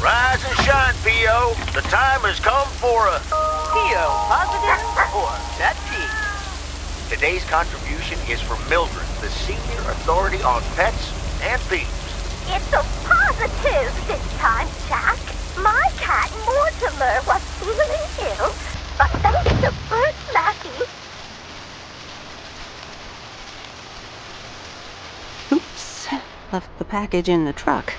Rise and shine, P.O. The time has come for a... P.O. positive or that P? Today's contribution is from Mildred, the senior authority on pets and thieves. It's a positive this time, Jack. My cat Mortimer was feeling ill, but thanks to Bert Lackey... Oops. Left the package in the truck.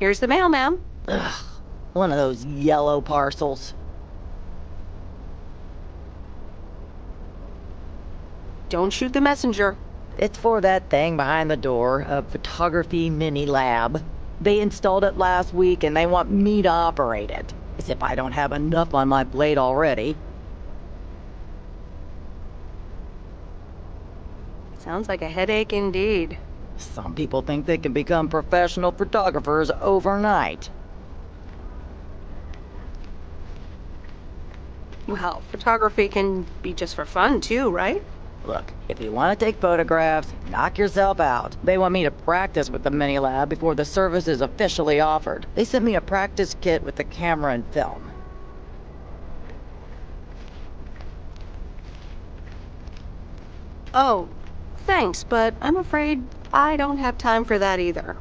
Here's the mail, ma'am. Ugh, one of those yellow parcels. Don't shoot the messenger. It's for that thing behind the door, a photography mini lab. They installed it last week and they want me to operate it. As if I don't have enough on my plate already. Sounds like a headache indeed. Some people think they can become professional photographers overnight. Well, photography can be just for fun too, right? Look, if you want to take photographs, knock yourself out. They want me to practice with the mini lab before the service is officially offered. They sent me a practice kit with the camera and film. Oh, thanks, but I'm afraid I don't have time for that either.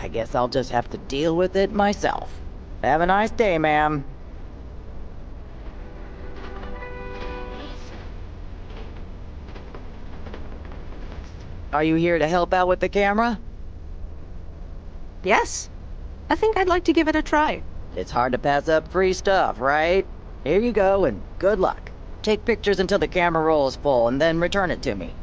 I guess I'll just have to deal with it myself. Have a nice day, ma'am. Are you here to help out with the camera? Yes. I think I'd like to give it a try. It's hard to pass up free stuff, right? Here you go, and good luck. Take pictures until the camera roll is full, and then return it to me.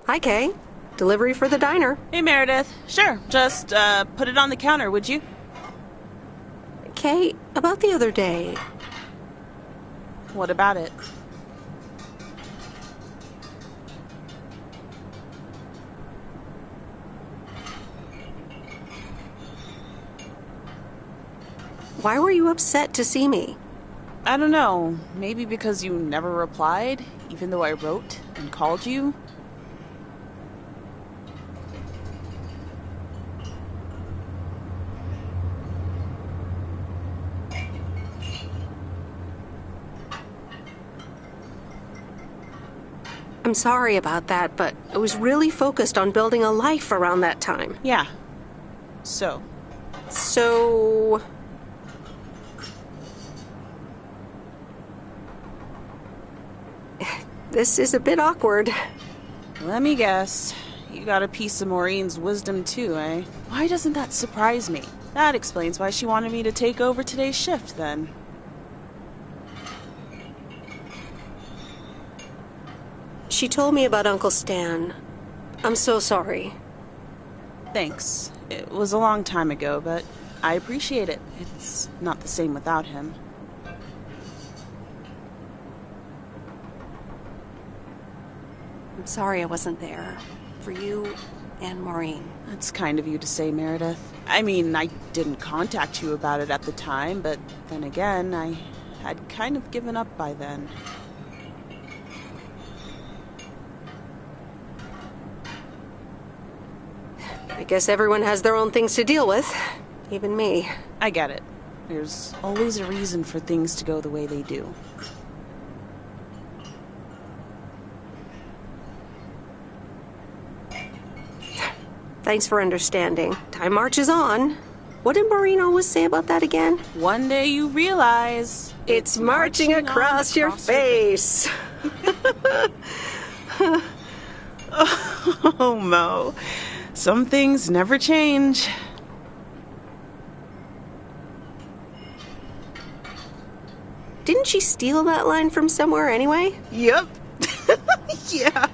Hi, Kay. Delivery for the diner. Hey, Meredith. Sure, just put it on the counter, would you? Kay, about the other day. What about it? Why were you upset to see me? I don't know. Maybe because you never replied, even though I wrote and called you? I'm sorry about that, but I was really focused on building a life around that time. Yeah. So? This is a bit awkward. Let me guess. You got a piece of Maureen's wisdom too, eh? Why doesn't that surprise me? That explains why she wanted me to take over today's shift, then. She told me about Uncle Stan. I'm so sorry. Thanks. It was a long time ago, but I appreciate it. It's not the same without him. I'm sorry I wasn't there. For you and Maureen. That's kind of you to say, Meredith. I mean, I didn't contact you about it at the time, but then again, I had kind of given up by then. I guess everyone has their own things to deal with. Even me. I get it. There's always a reason for things to go the way they do. Thanks for understanding. Time marches on. What did Maureen always say about that again? One day you realize It's marching across your face. Oh, Mo. Some things never change. Didn't she steal that line from somewhere anyway? Yep. Yeah.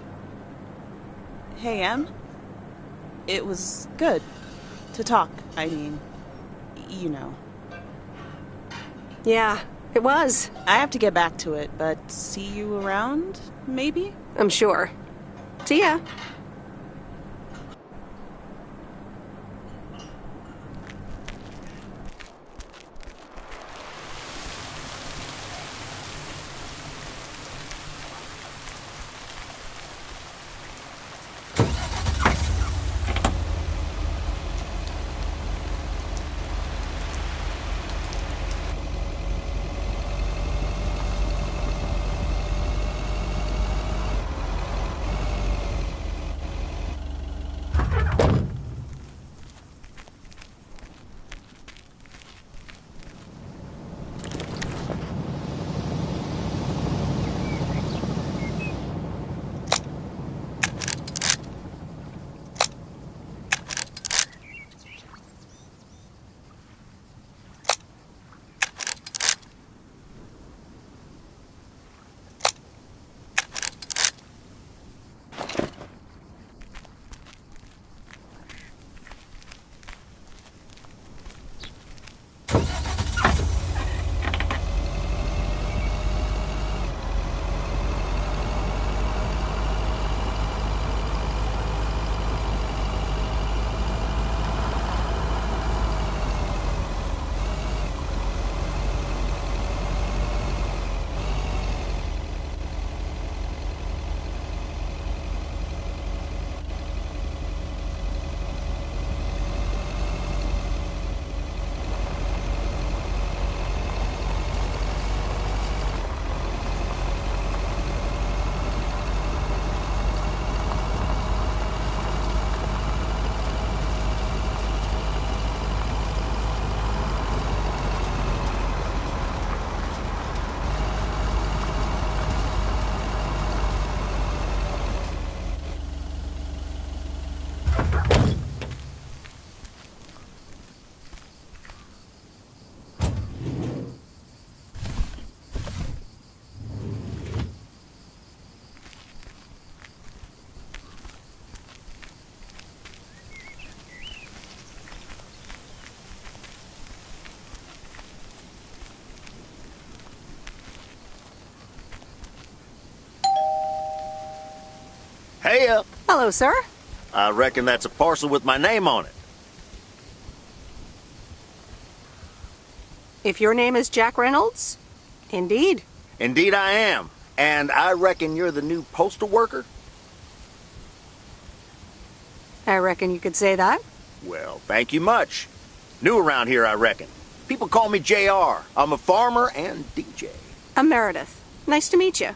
Hey, Em. It was good to talk. I mean, you know. Yeah, it was. I have to get back to it, but see you around, maybe? I'm sure. See ya. Hey, Hello, sir. I reckon that's a parcel with my name on it. If your name is Jack Reynolds? Indeed. Indeed I am. And I reckon you're the new postal worker? I reckon you could say that. Well, thank you much. New around here, I reckon. People call me JR. I'm a farmer and DJ. I'm Meredith. Nice to meet you.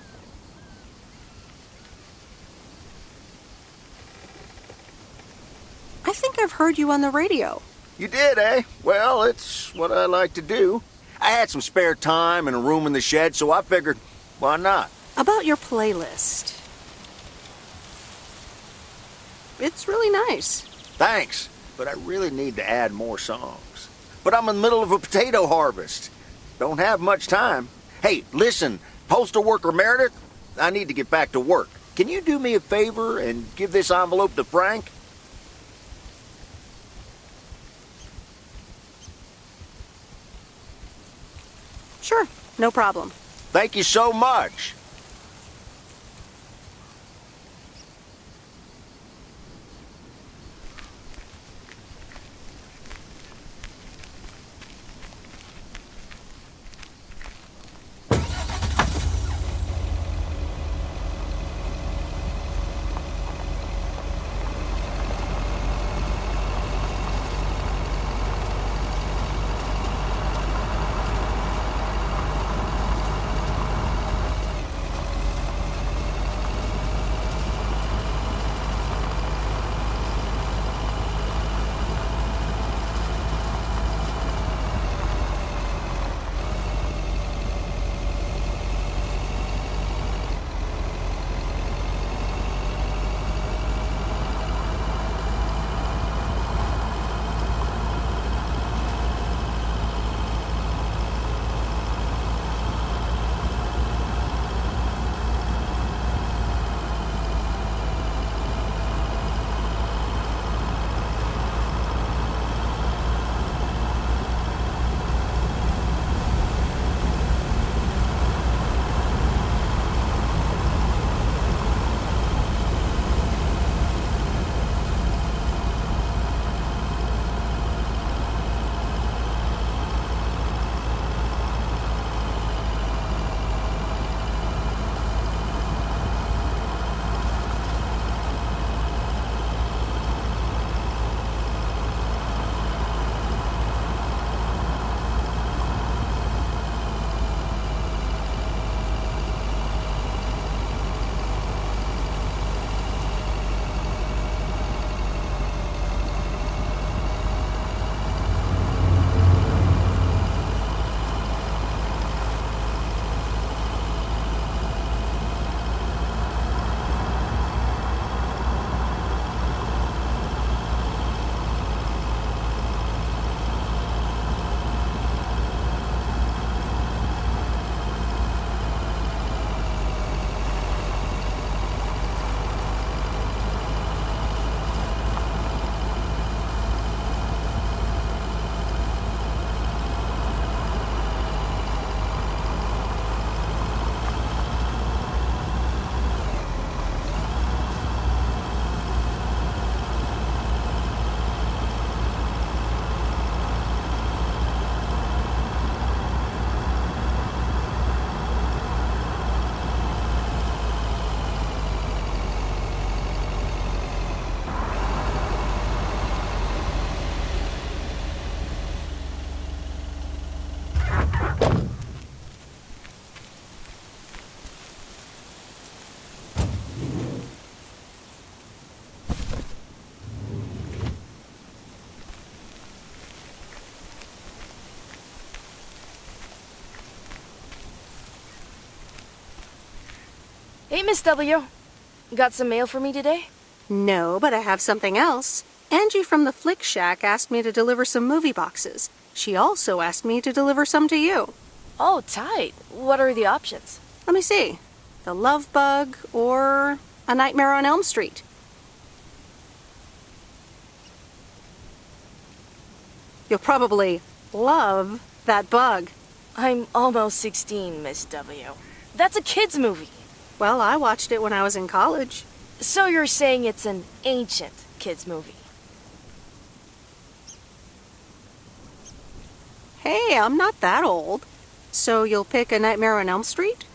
I think I've heard you on the radio. You did, eh? Well, it's what I like to do. I had some spare time and a room in the shed, so I figured, why not? About your playlist. It's really nice. Thanks, but I really need to add more songs. But I'm in the middle of a potato harvest. Don't have much time. Hey, listen, postal worker Meredith, I need to get back to work. can you do me a favor and give this envelope to Frank? Sure, no problem. Thank you so much. Hey, Miss W. Got some mail for me today? No, but I have something else. Angie from the Flick Shack asked me to deliver some movie boxes. She also asked me to deliver some to you. Oh, tight. What are the options? Let me see. The Love Bug or A Nightmare on Elm Street. You'll probably love that bug. I'm almost 16, Miss W. That's a kid's movie. Well, I watched it when I was in college. So you're saying it's an ancient kid's movie? Hey, I'm not that old. So you'll pick A Nightmare on Elm Street?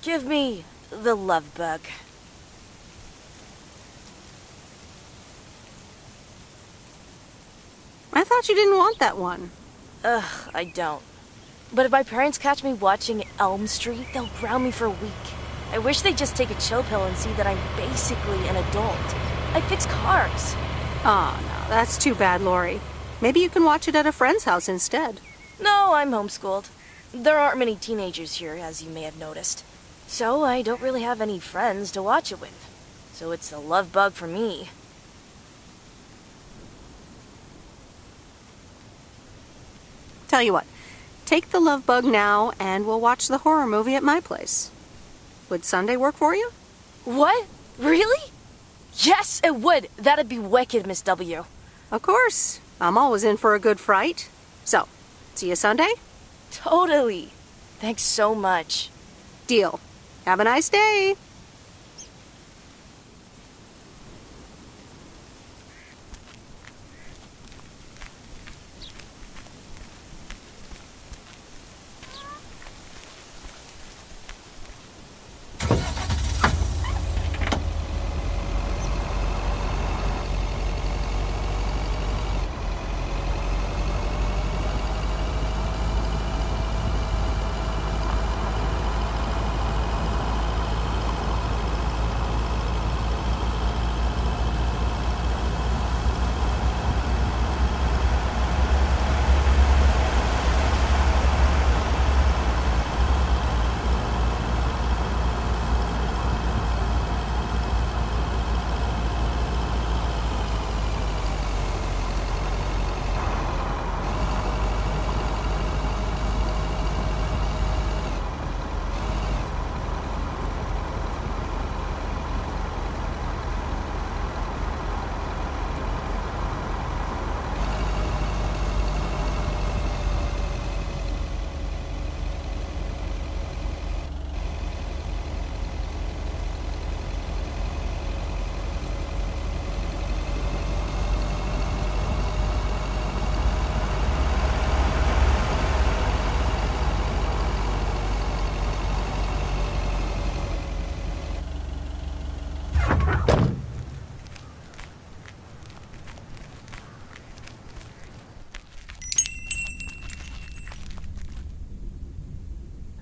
Give me the Love Bug. I thought you didn't want that one. Ugh, I don't. But if my parents catch me watching Elm Street, they'll ground me for a week. I wish they'd just take a chill pill and see that I'm basically an adult. I fix cars. Oh, no, that's too bad, Lori. Maybe you can watch it at a friend's house instead. No, I'm homeschooled. There aren't many teenagers here, as you may have noticed. So I don't really have any friends to watch it with. So it's a love bug for me. Tell you what, take the Love Bug now and we'll watch the horror movie at my place. Would Sunday work for you? What? Really? Yes, it would. That'd be wicked, Miss W. Of course. I'm always in for a good fright. So, see you Sunday? Totally. Thanks so much. Deal. Have a nice day.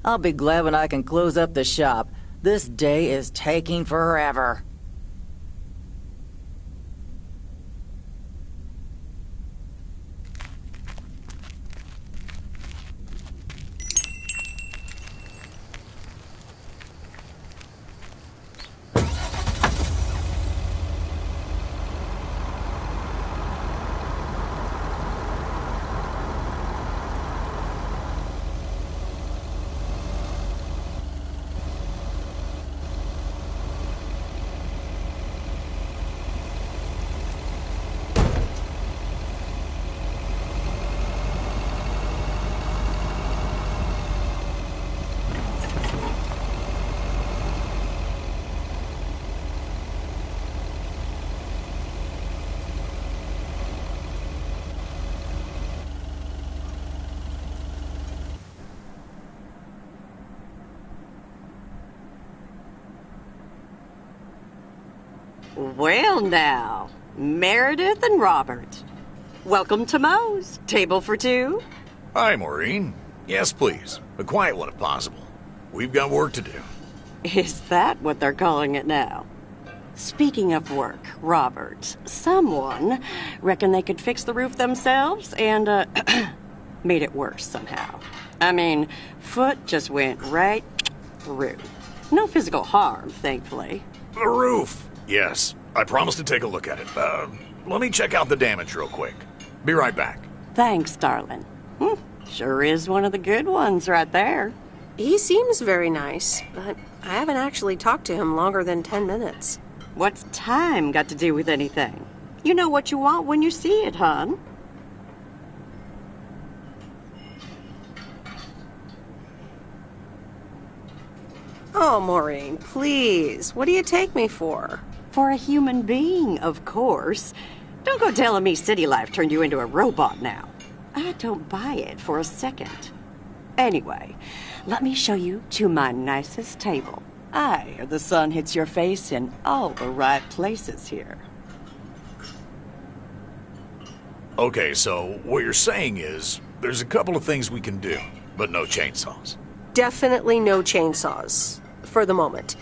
I'll be glad when I can close up the shop. This day is taking forever. Well now, Meredith and Robert. Welcome to Moe's. Table for two? Hi, Maureen. Yes, please. A quiet one if possible. We've got work to do. Is that what they're calling it now? Speaking of work, Robert, someone reckoned they could fix the roof themselves and, made it worse somehow. I mean, foot just went right through. No physical harm, thankfully. The roof. Yes, I promised to take a look at it. Let me check out the damage real quick. Be right back. Thanks, darling. Sure is one of the good ones right there. He seems very nice, but I haven't actually talked to him longer than 10 minutes. What's time got to do with anything? You know what you want when you see it, hon. Oh, Maureen, please. What do you take me for? For a human being, of course. Don't go telling me city life turned you into a robot now. I don't buy it for a second. Anyway, let me show you to my nicest table. I hear the sun hits your face in all the right places here. Okay, so what you're saying is there's a couple of things we can do, but no chainsaws. Definitely no chainsaws, for the moment.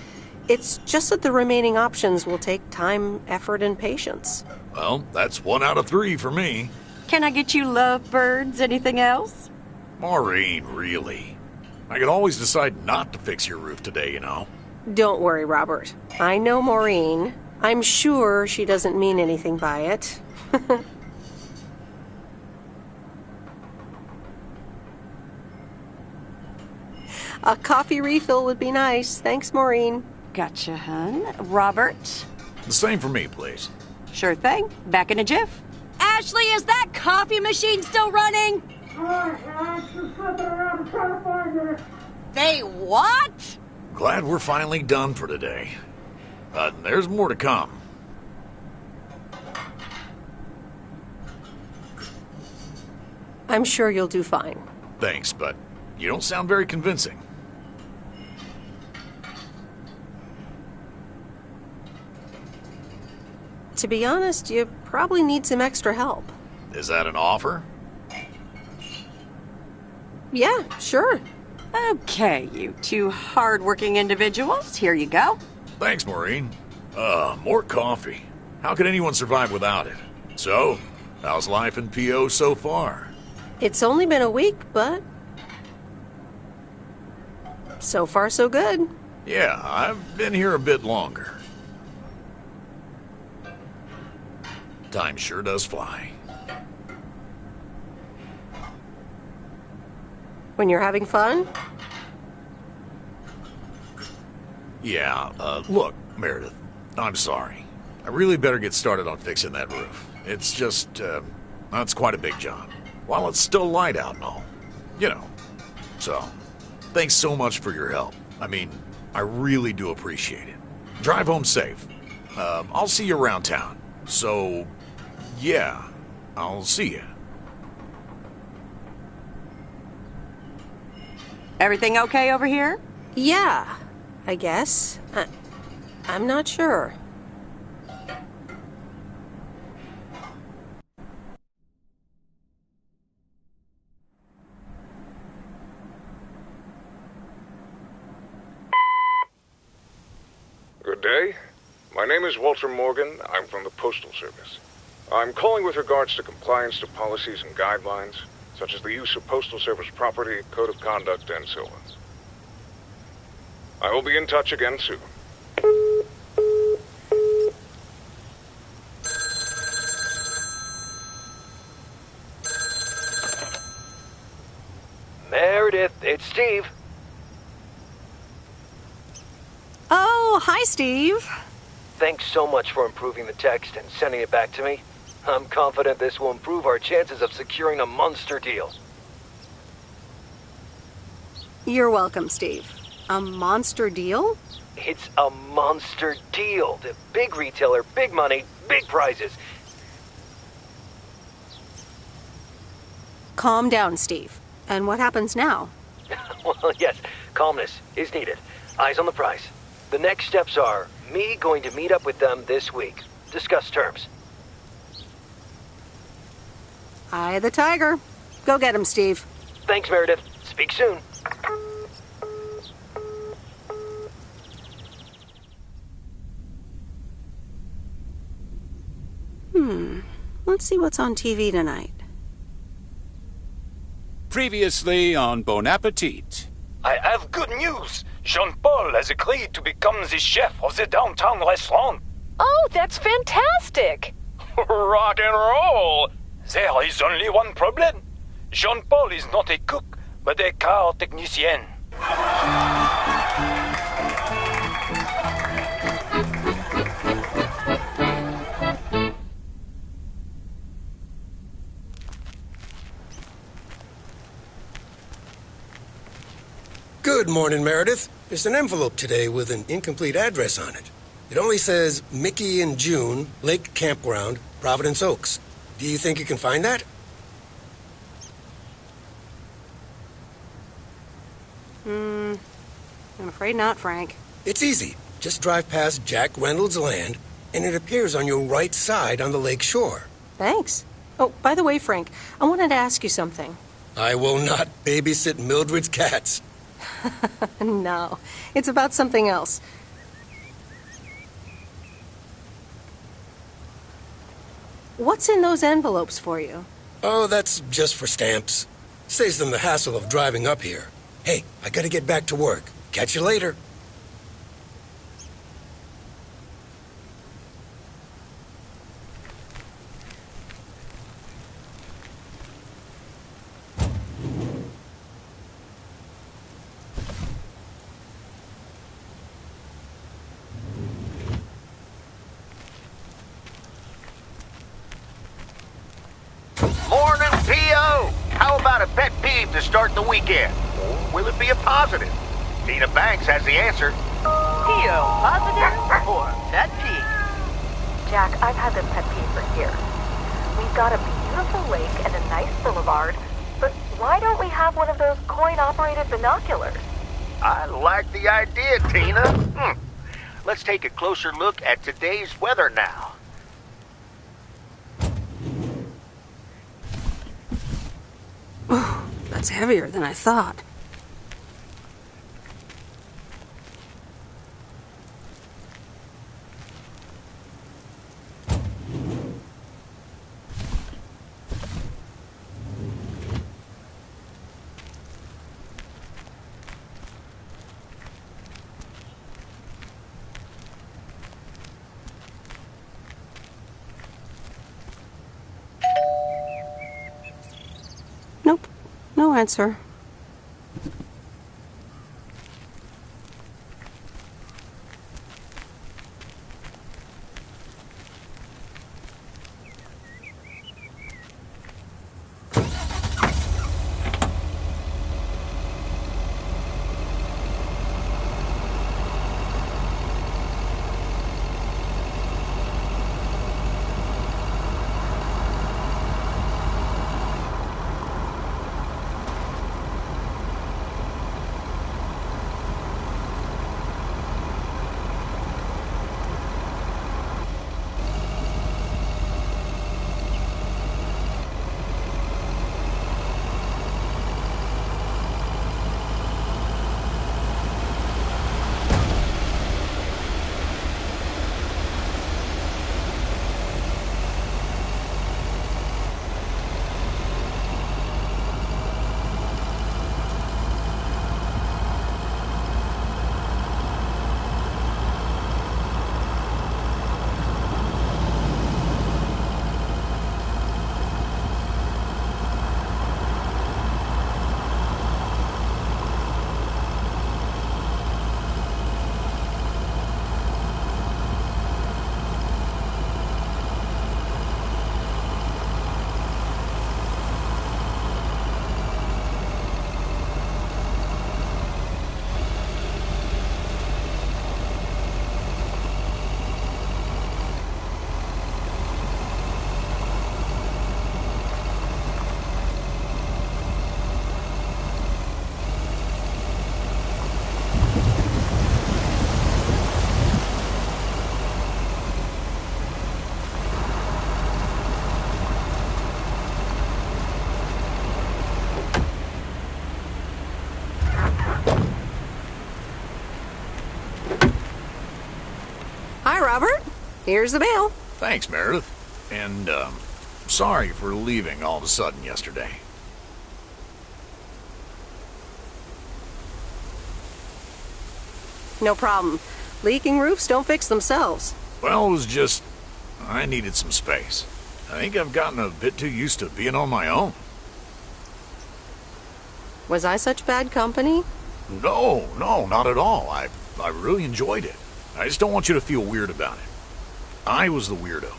It's just that the remaining options will take time, effort, and patience. Well, that's 1 out of 3 for me. Can I get you lovebirds? Anything else? Maureen, really? I could always decide not to fix your roof today, you know? Don't worry, Robert. I know Maureen. I'm sure she doesn't mean anything by it. A coffee refill would be nice. Thanks, Maureen. Gotcha, hun. Robert? The same for me, please. Sure thing. Back in a jiff. Ashley, is that coffee machine still running? They what? Glad we're finally done for today. But there's more to come. I'm sure you'll do fine. Thanks, but you don't sound very convincing. To be honest, you probably need some extra help. Is that an offer? Yeah, sure. Okay, you two hard-working individuals. Here you go. Thanks, Maureen. More coffee. How could anyone survive without it? So, how's life in PO so far? It's only been a week, but so far so good. Yeah, I've been here a bit longer. Time sure does fly. When you're having fun? Yeah, look, Meredith, I'm sorry. I really better get started on fixing that roof. It's just, that's quite a big job. While it's still light out and all. You know. So, thanks so much for your help. I mean, I really do appreciate it. Drive home safe. I'll see you around town. So, yeah, I'll see you. Everything okay over here? Yeah, I guess. I'm not sure. Good day. My name is Walter Morgan. I'm from the Postal Service. I'm calling with regards to compliance to policies and guidelines, such as the use of Postal Service property, code of conduct, and so on. I will be in touch again soon. Meredith, it's Steve. Oh, hi, Steve. Thanks so much for improving the text and sending it back to me. I'm confident this will improve our chances of securing a monster deal. You're welcome, Steve. A monster deal? It's a monster deal. The big retailer, big money, big prizes. Calm down, Steve. And what happens now? Well, yes, calmness is needed. Eyes on the prize. The next steps are me going to meet up with them this week. Discuss terms. Eye of the tiger. Go get him, Steve. Thanks, Meredith. Speak soon. Let's see what's on TV tonight. Previously on Bon Appetit. I have good news. Jean-Paul has agreed to become the chef of the downtown restaurant. Oh, that's fantastic. Rock and roll. There is only one problem. Jean-Paul is not a cook, but a car technician. Good morning, Meredith. There's an envelope today with an incomplete address on it. It only says Mickey and June, Lake Campground, Providence Oaks. Do you think you can find that? I'm afraid not, Frank. It's easy. Just drive past Jack Reynolds' land, and it appears on your right side on the lake shore. Thanks. Oh, by the way, Frank, I wanted to ask you something. I will not babysit Mildred's cats. No, it's about something else. What's in those envelopes for you? Oh, that's just for stamps. Saves them the hassle of driving up here. Hey, I gotta get back to work. Catch you later. P.O., how about a pet peeve to start the weekend? Or will it be a positive? Tina Banks has the answer. P.O. positive or pet peeve? Jack, I've had this pet peeve for years. We've got a beautiful lake and a nice boulevard, but why don't we have one of those coin-operated binoculars? I like the idea, Tina. Let's take a closer look at today's weather now. Oh, that's heavier than I thought. Nope, no answer. Hi, Robert. Here's the mail. Thanks, Meredith. And, sorry for leaving all of a sudden yesterday. No problem. Leaking roofs don't fix themselves. Well, it was just... I needed some space. I think I've gotten a bit too used to being on my own. Was I such bad company? No, not at all. I really enjoyed it. I just don't want you to feel weird about it. I was the weirdo.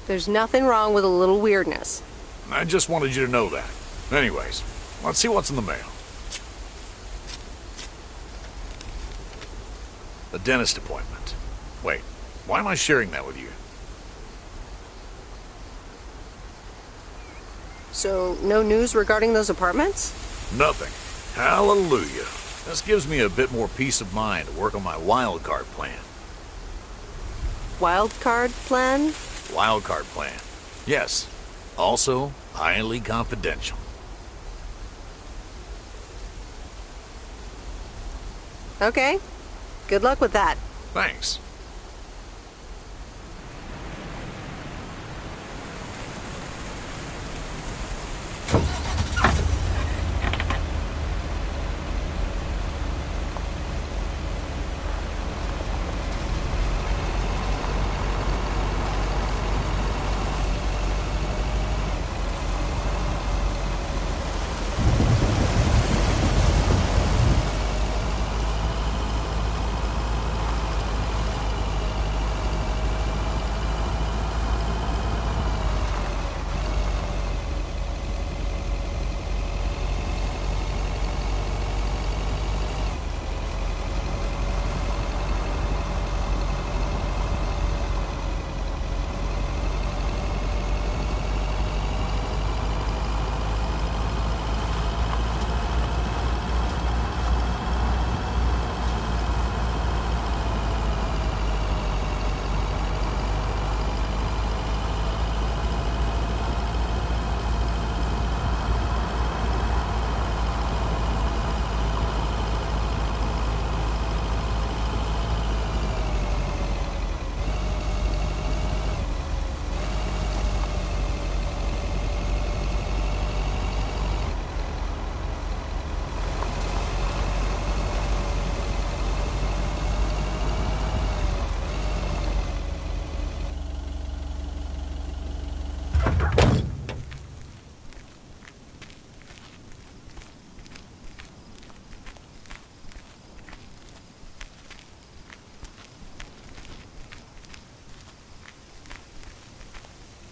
There's nothing wrong with a little weirdness. I just wanted you to know that. Anyways, let's see what's in the mail. A dentist appointment. Wait, why am I sharing that with you? So, no news regarding those apartments? Nothing. Hallelujah. This gives me a bit more peace of mind to work on my wild card plan. Wild card plan? Wild card plan. Yes. Also, highly confidential. Okay. Good luck with that. Thanks.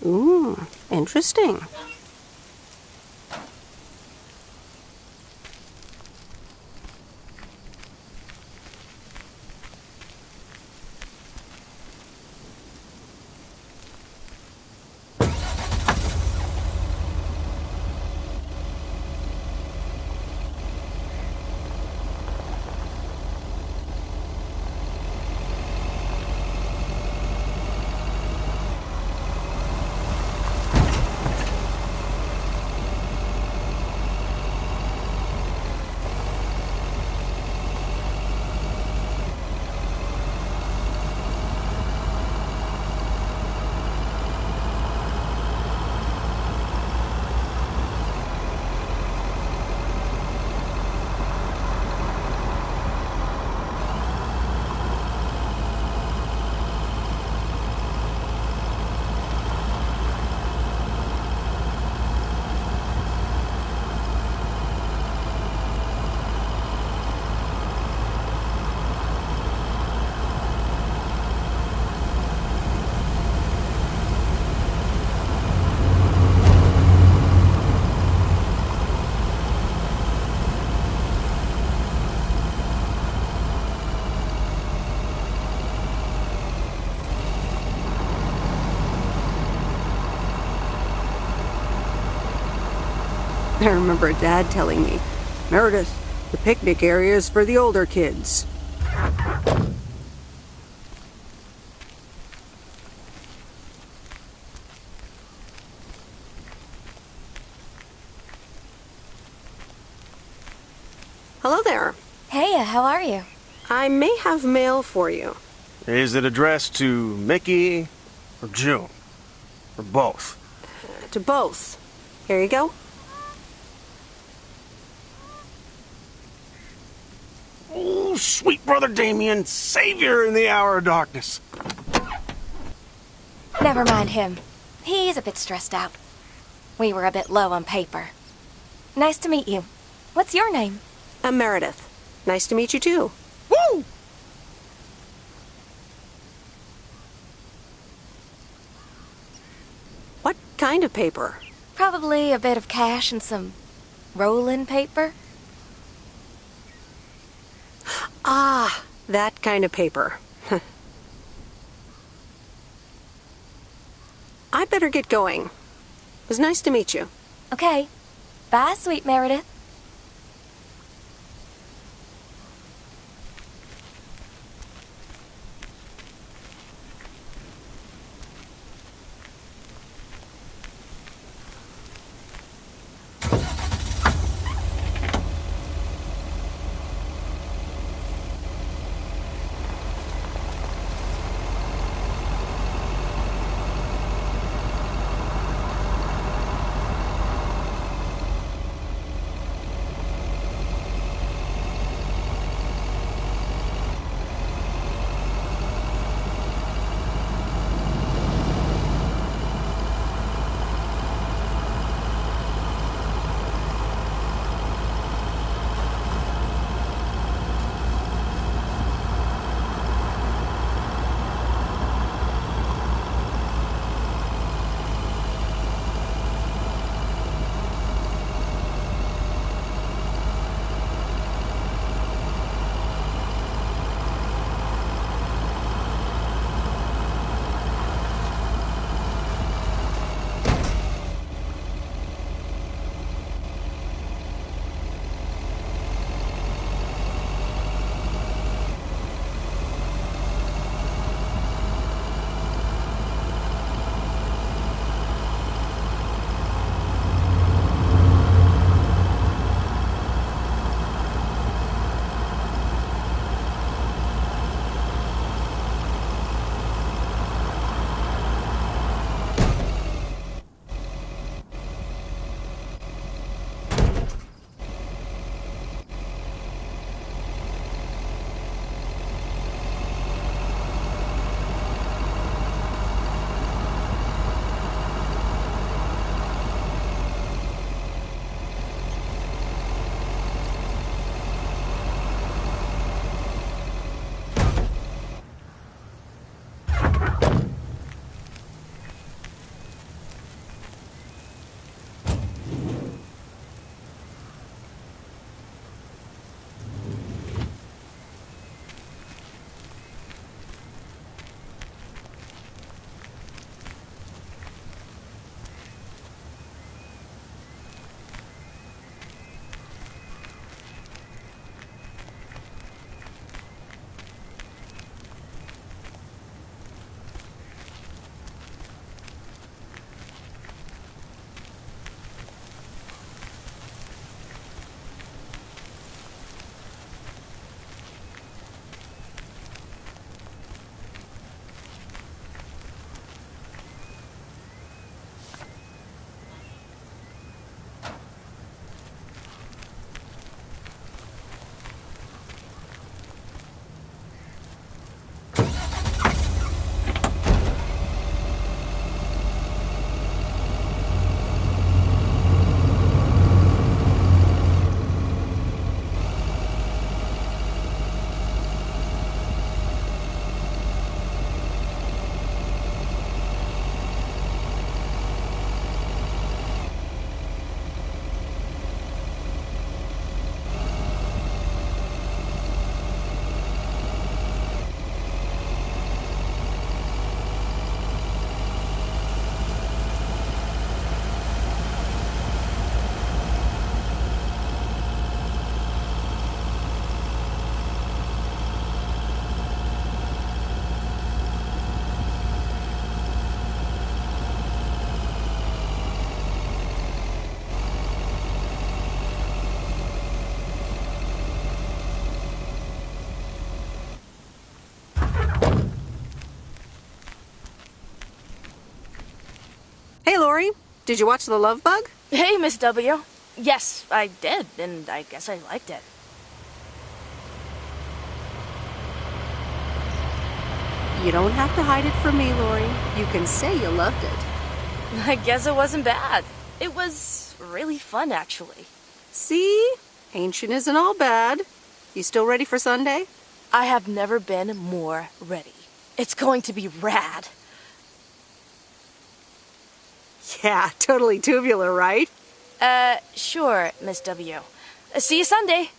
Ooh, interesting. I remember Dad telling me, Meredith, the picnic area is for the older kids. Hello there. Hey, how are you? I may have mail for you. Is it addressed to Mickey or June? Or both? To both. Here you go. Oh, sweet brother Damien, savior in the hour of darkness. Never mind him. He's a bit stressed out. We were a bit low on paper. Nice to meet you. What's your name? I'm Meredith. Nice to meet you too. Woo! What kind of paper? Probably a bit of cash and some roll-in paper. Ah, that kind of paper. I better get going. It was nice to meet you. Okay. Bye, sweet Meredith. Hey, Lori. Did you watch The Love Bug? Hey, Miss W. Yes, I did, and I guess I liked it. You don't have to hide it from me, Lori. You can say you loved it. I guess it wasn't bad. It was really fun, actually. See? Ancient isn't all bad. You still ready for Sunday? I have never been more ready. It's going to be rad. Yeah, totally tubular, right? Sure, Miss W. See you Sunday.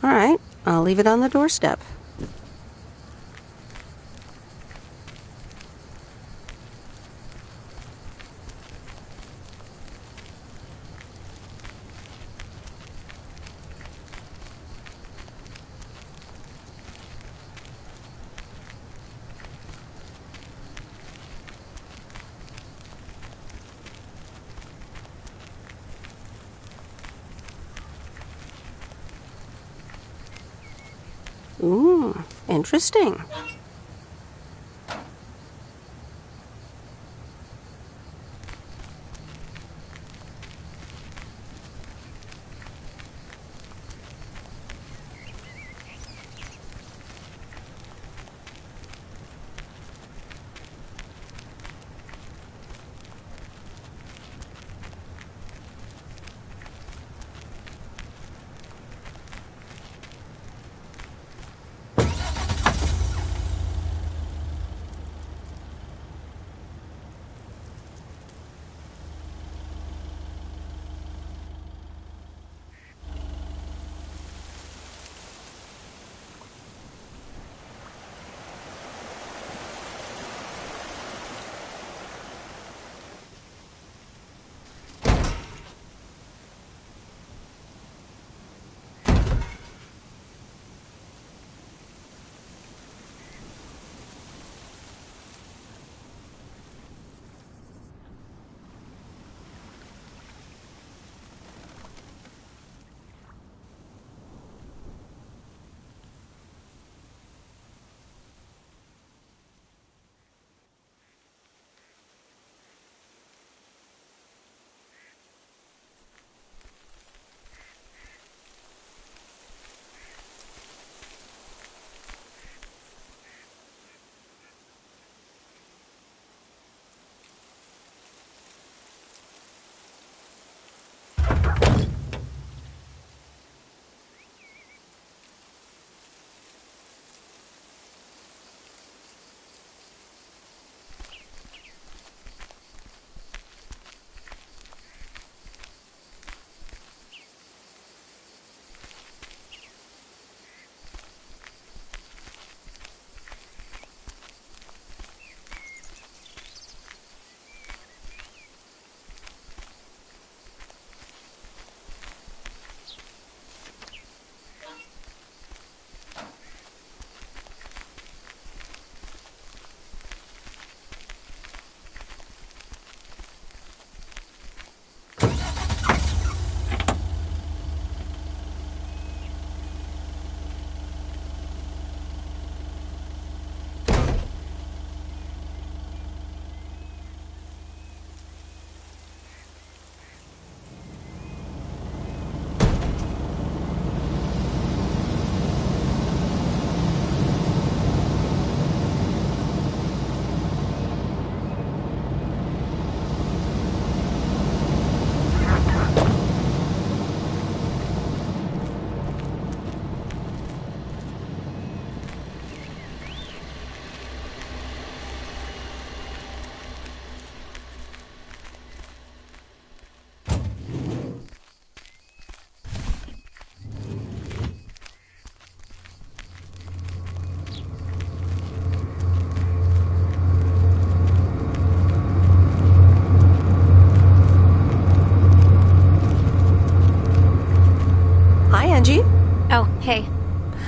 All right, I'll leave it on the doorstep. Ooh, interesting.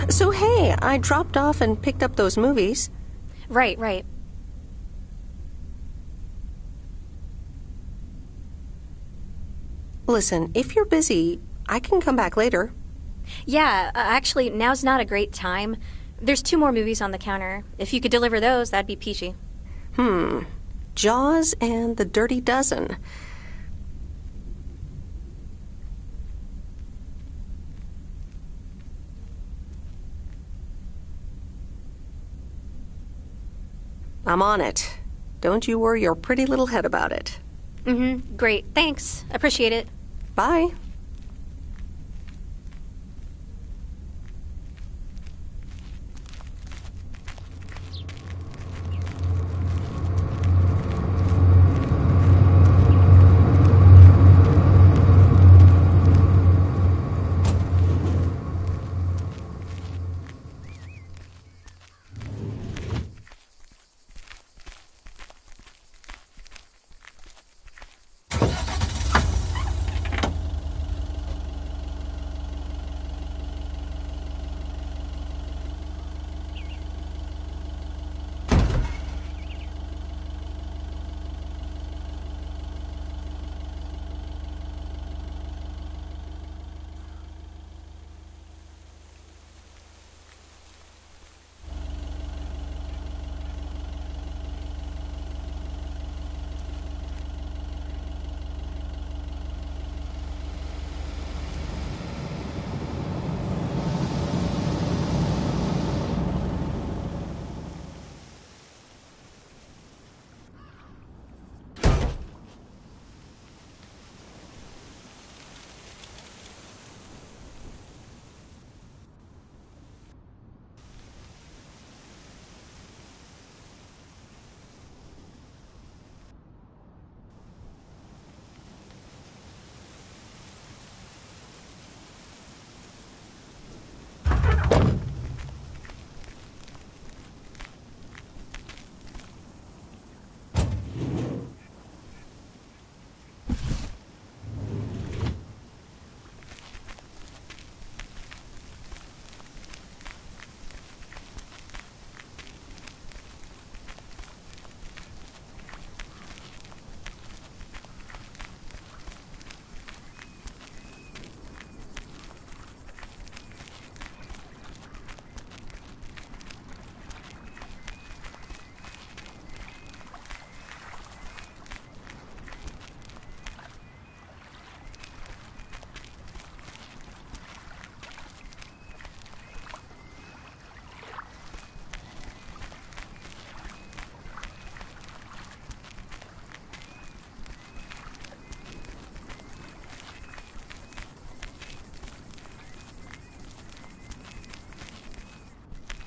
So, hey, I dropped off and picked up those movies. Right. Listen, if you're busy, I can come back later. Yeah, actually, now's not a great time. There's 2 more movies on the counter. If you could deliver those, that'd be peachy. Jaws and The Dirty Dozen. I'm on it. Don't you worry your pretty little head about it. Great. Thanks. Appreciate it. Bye.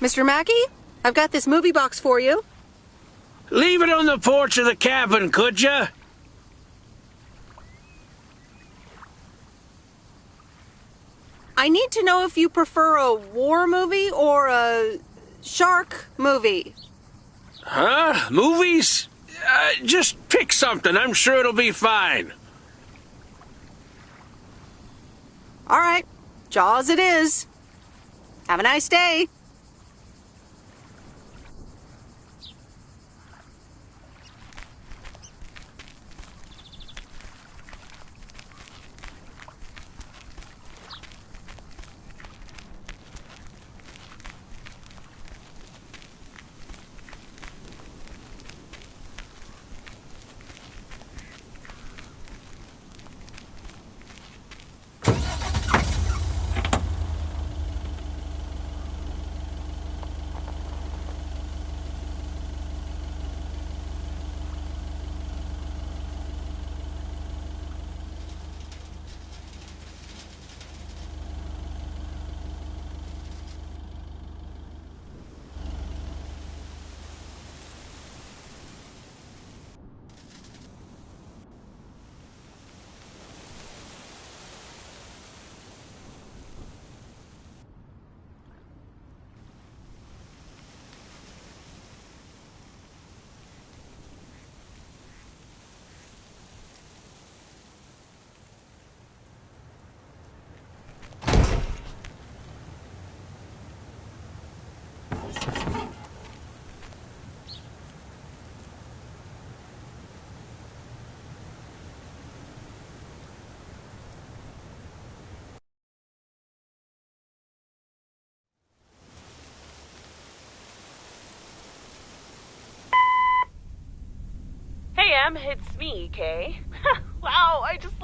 Mr. Mackey, I've got this movie box for you. Leave it on the porch of the cabin, could ya? I need to know if you prefer a war movie or a shark movie. Huh? Movies? Just pick something. I'm sure it'll be fine. All right, Jaws it is. Have a nice day. Bam hits me, Kay. Wow, I just,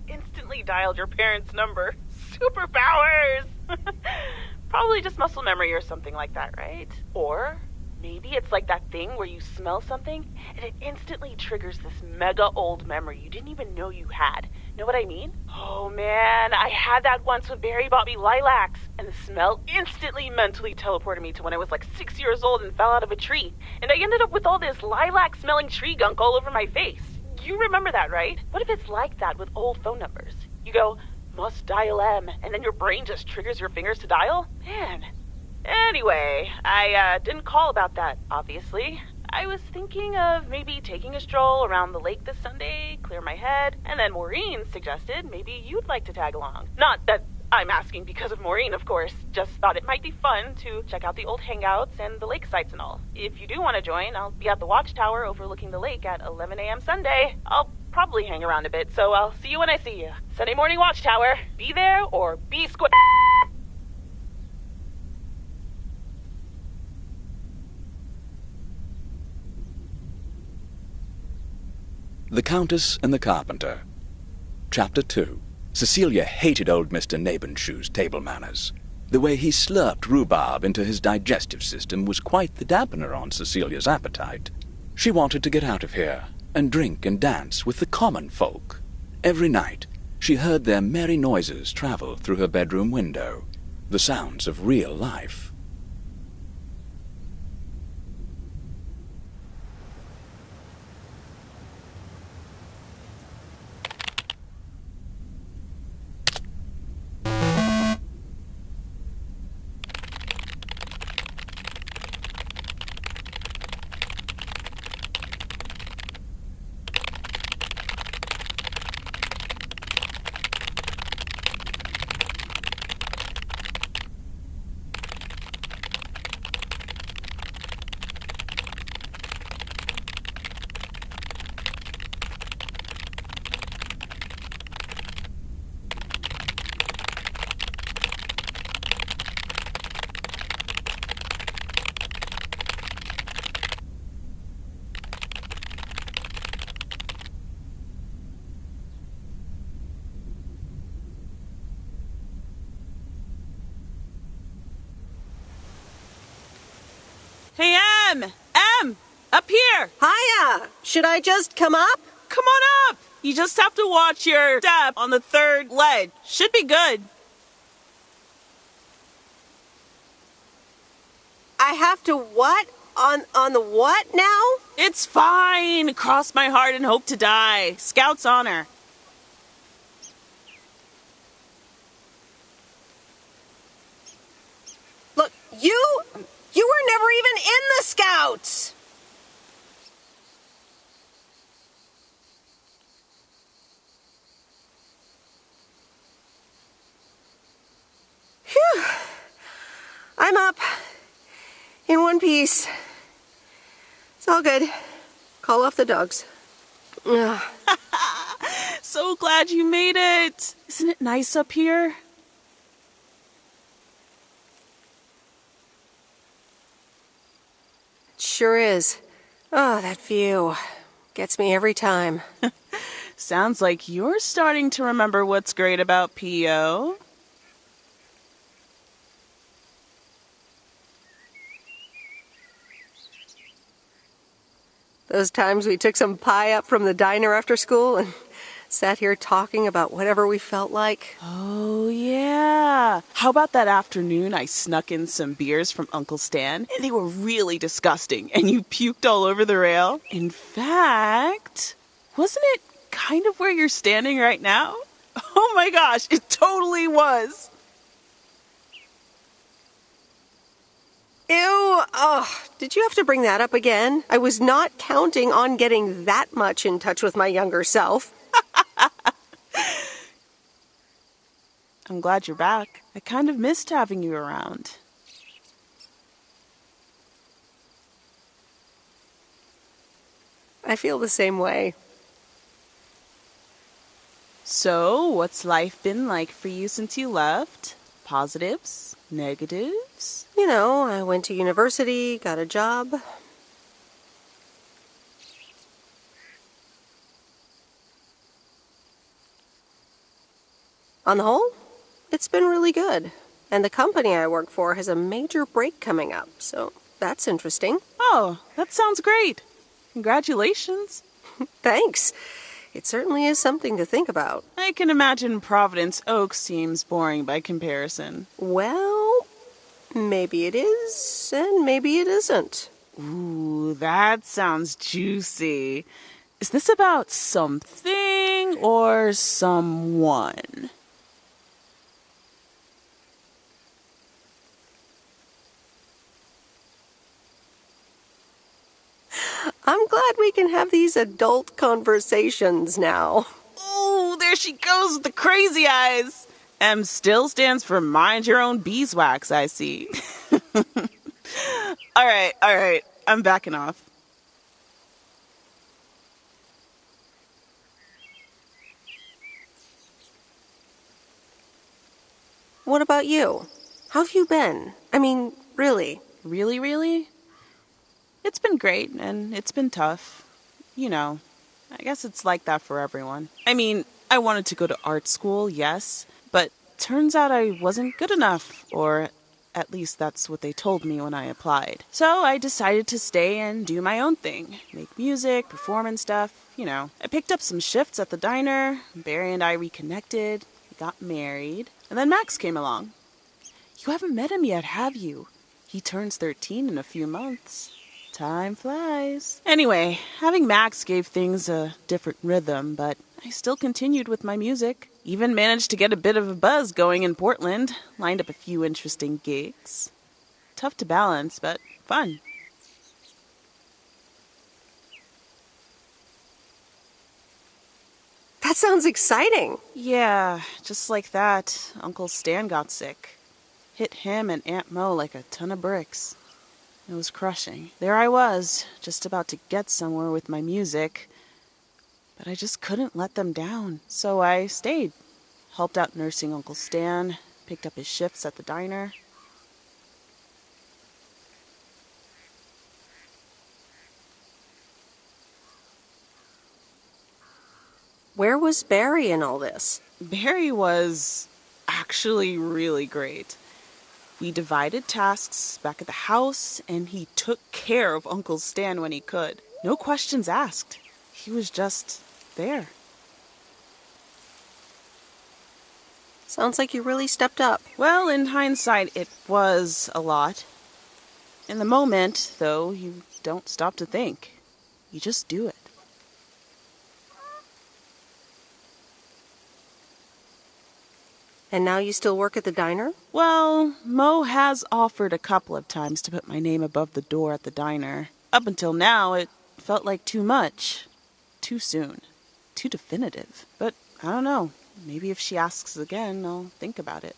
instantly dialed your parents' number. Superpowers! Probably just muscle memory or something like that, right? Or maybe it's like that thing where you smell something and it instantly triggers this mega old memory you didn't even know you had. Know what I mean? Oh man, I had that once when Barry bought me lilacs, and the smell instantly mentally teleported me to when I was 6 years old and fell out of a tree. And I ended up with all this lilac-smelling tree gunk all over my face. You remember that, right? What if it's like that with old phone numbers? You go, must dial M, and then your brain just triggers your fingers to dial? Man. Anyway, I didn't call about that, obviously. I was thinking of maybe taking a stroll around the lake this Sunday, clear my head, and then Maureen suggested maybe you'd like to tag along. Not that I'm asking because of Maureen, of course. Just thought it might be fun to check out the old hangouts and the lake sites and all. If you do want to join, I'll be at the watchtower overlooking the lake at 11 a.m. Sunday. I'll probably hang around a bit, so I'll see you when I see you. Sunday morning watchtower. Be there or be square. The Countess and the Carpenter. Chapter 2. Cecilia hated old Mr. Nabenshoe's table manners. The way he slurped rhubarb into his digestive system was quite the dampener on Cecilia's appetite. She wanted to get out of here and drink and dance with the common folk. Every night, she heard their merry noises travel through her bedroom window, the sounds of real life. Hey, Em! Up here! Hiya! Should I just come up? Come on up! You just have to watch your step on the third ledge. Should be good. I have to what? On the what now? It's fine. Cross my heart and hope to die. Scout's honor. Look, you were never even in the Scouts! Phew. I'm up. In one piece. It's all good. Call off the dogs. Ugh. So glad you made it. Isn't it nice up here? It sure is. Oh, that view. Gets me every time. Sounds like you're starting to remember what's great about P.O. Those times we took some pie up from the diner after school and sat here talking about whatever we felt like. Oh, yeah. How about that afternoon I snuck in some beers from Uncle Stan, and they were really disgusting, and you puked all over the rail? In fact, wasn't it kind of where you're standing right now? Oh my gosh, it totally was. Ew, oh, did you have to bring that up again? I was not counting on getting that much in touch with my younger self. I'm glad you're back. I kind of missed having you around. I feel the same way. So, what's life been like for you since you left? Positives? Negatives? You know, I went to university, got a job. On the whole, it's been really good. And the company I work for has a major break coming up, so that's interesting. Oh, that sounds great. Congratulations. Thanks. It certainly is something to think about. I can imagine Providence Oaks seems boring by comparison. Well, maybe it is, and maybe it isn't. Ooh, that sounds juicy. Is this about something or someone? I'm glad we can have these adult conversations now. Ooh, there she goes with the crazy eyes. M still stands for mind your own beeswax, I see. All right. I'm backing off. What about you? How have you been? I mean, really? Really? It's been great, and it's been tough. You know, I guess it's like that for everyone. I mean, I wanted to go to art school, yes, but turns out I wasn't good enough, or at least that's what they told me when I applied. So I decided to stay and do my own thing. Make music, perform and stuff, you know. I picked up some shifts at the diner, Barry and I reconnected, we got married, and then Max came along. You haven't met him yet, have you? He turns 13 in a few months. Time flies. Anyway, having Max gave things a different rhythm, but I still continued with my music. Even managed to get a bit of a buzz going in Portland. Lined up a few interesting gigs. Tough to balance, but fun. That sounds exciting. Yeah, just like that, Uncle Stan got sick. Hit him and Aunt Mo like a ton of bricks. It was crushing. There I was, just about to get somewhere with my music, but I just couldn't let them down. So I stayed, helped out nursing Uncle Stan, picked up his shifts at the diner. Where was Barry in all this? Barry was actually really great. We divided tasks back at the house, and he took care of Uncle Stan when he could. No questions asked. He was just there. Sounds like you really stepped up. Well, in hindsight, it was a lot. In the moment, though, you don't stop to think. You just do it. And now you still work at the diner? Well, Mo has offered a couple of times to put my name above the door at the diner. Up until now, it felt like too much. Too soon. Too definitive. But I don't know. Maybe if she asks again, I'll think about it.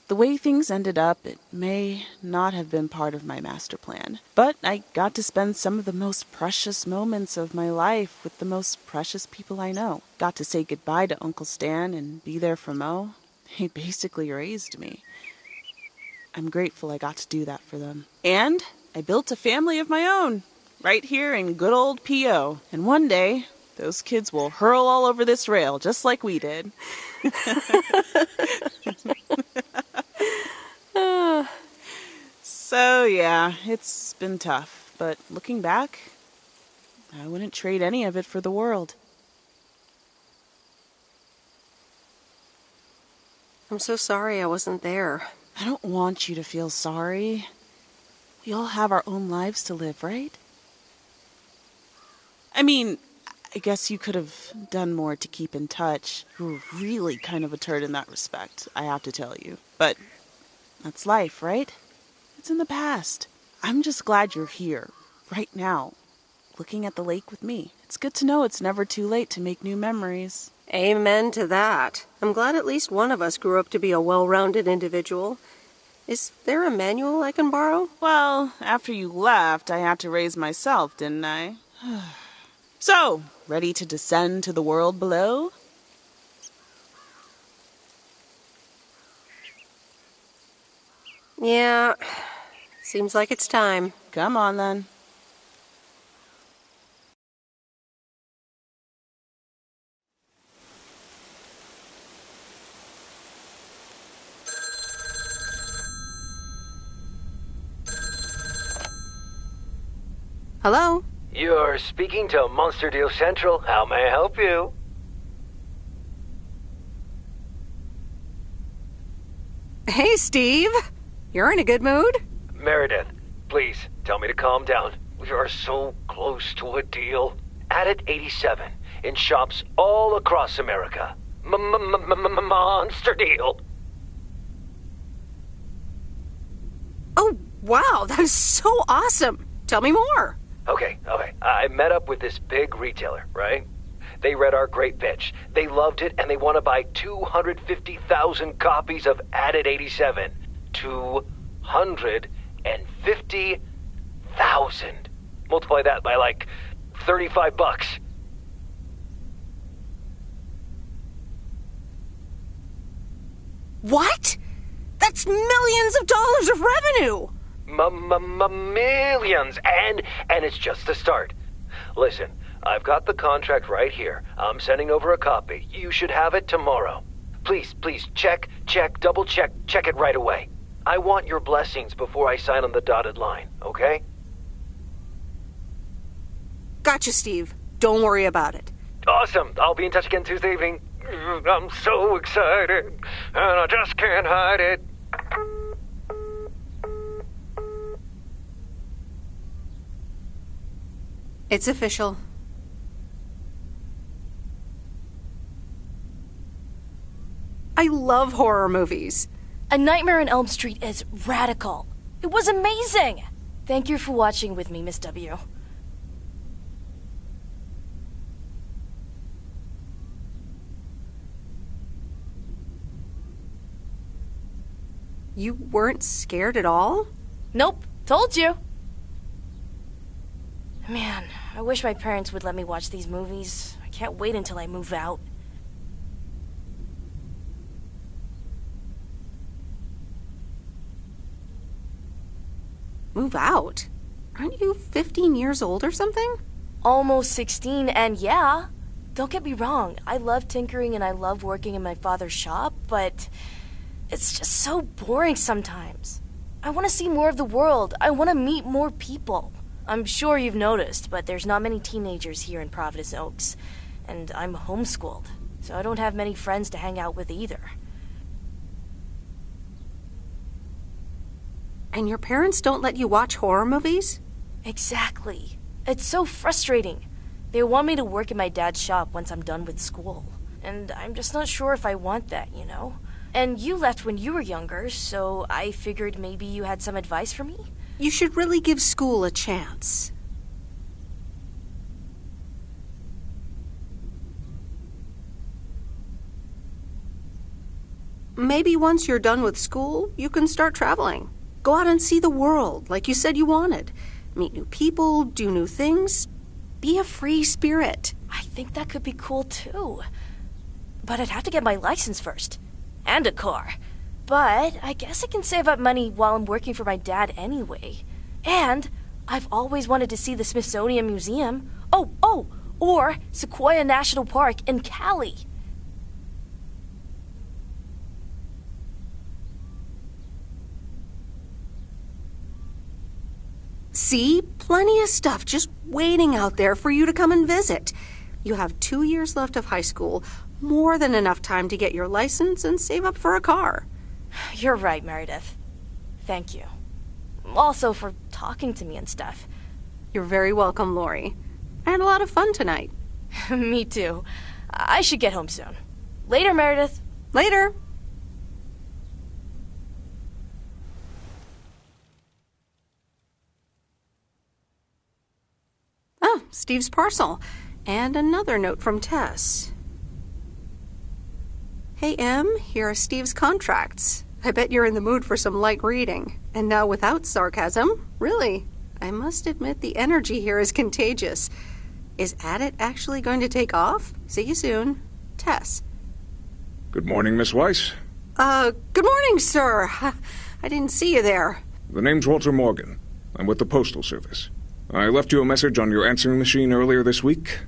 The way things ended up, it may not have been part of my master plan. But I got to spend some of the most precious moments of my life with the most precious people I know. Got to say goodbye to Uncle Stan and be there for Mo. He basically raised me. I'm grateful I got to do that for them. And I built a family of my own, right here in good old P.O. And one day, those kids will hurl all over this rail, just like we did. So, yeah, it's been tough. But looking back, I wouldn't trade any of it for the world. I'm so sorry I wasn't there. I don't want you to feel sorry. We all have our own lives to live, right? I mean, I guess you could have done more to keep in touch. You were really kind of a turd in that respect, I have to tell you. But that's life, right? It's in the past. I'm just glad you're here, right now, looking at the lake with me. It's good to know it's never too late to make new memories. Amen to that. I'm glad at least one of us grew up to be a well-rounded individual. Is there a manual I can borrow? Well, after you left, I had to raise myself, didn't I? So, ready to descend to the world below? Yeah, seems like it's time. Come on, then. Hello? You're speaking to Monster Deal Central. How may I help you? Hey, Steve. You're in a good mood? Meredith, please tell me to calm down. We are so close to a deal. Added 87 in shops all across America. Monster deal. Oh, wow, that is so awesome. Tell me more. Okay. I met up with this big retailer, right? They read our great pitch. They loved it, and they want to buy 250,000 copies of Added 87. 250,000. Multiply that by like $35. What? That's millions of dollars of revenue. Millions, and it's just the start. Listen, I've got the contract right here. I'm sending over a copy. You should have it tomorrow. Please, check, double check it right away. I want your blessings before I sign on the dotted line, okay? Gotcha, Steve. Don't worry about it. Awesome. I'll be in touch again Tuesday evening. I'm so excited, and I just can't hide it. It's official. I love horror movies. A Nightmare on Elm Street is radical. It was amazing. Thank you for watching with me, Miss W. You weren't scared at all? Nope. Told you. Man, I wish my parents would let me watch these movies. I can't wait until I move out. Move out? Aren't you 15 years old or something? Almost 16, and yeah. Don't get me wrong, I love tinkering and I love working in my father's shop, but it's just so boring sometimes. I want to see more of the world. I want to meet more people. I'm sure you've noticed, but there's not many teenagers here in Providence Oaks. And I'm homeschooled, so I don't have many friends to hang out with either. And your parents don't let you watch horror movies? Exactly. It's so frustrating. They want me to work in my dad's shop once I'm done with school. And I'm just not sure if I want that, you know? And you left when you were younger, so I figured maybe you had some advice for me? You should really give school a chance. Maybe once you're done with school, you can start traveling. Go out and see the world, like you said you wanted. Meet new people, do new things. Be a free spirit. I think that could be cool, too. But I'd have to get my license first. And a car. But I guess I can save up money while I'm working for my dad anyway. And I've always wanted to see the Smithsonian Museum. Or Sequoia National Park in Cali. See? Plenty of stuff just waiting out there for you to come and visit. You have 2 years left of high school, more than enough time to get your license and save up for a car. You're right, Meredith. Thank you. Also for talking to me and stuff. You're very welcome, Lori. I had a lot of fun tonight. Me too. I should get home soon. Later, Meredith. Later. Oh, Steve's parcel. And another note from Tess. Hey, Em, here are Steve's contracts. I bet you're in the mood for some light reading. And now without sarcasm, really. I must admit the energy here is contagious. Is Addit actually going to take off? See you soon. Tess. Good morning, Miss Weiss. Good morning, sir. I didn't see you there. The name's Walter Morgan. I'm with the Postal Service. I left you a message on your answering machine earlier this week.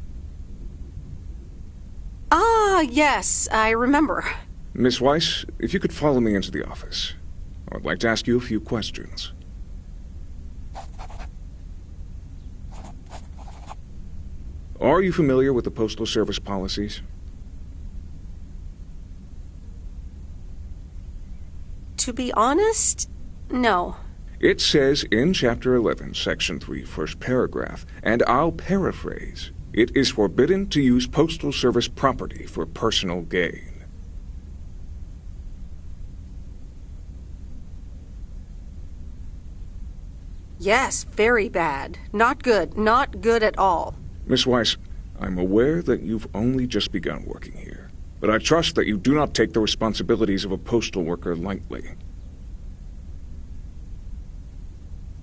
Ah, yes, I remember. Miss Weiss, if you could follow me into the office. I'd like to ask you a few questions. Are you familiar with the Postal Service policies? To be honest, no. It says in Chapter 11, Section 3, first paragraph, and I'll paraphrase, it is forbidden to use Postal Service property for personal gain. Yes, very bad. Not good. Not good at all. Miss Weiss, I'm aware that you've only just begun working here, but I trust that you do not take the responsibilities of a postal worker lightly.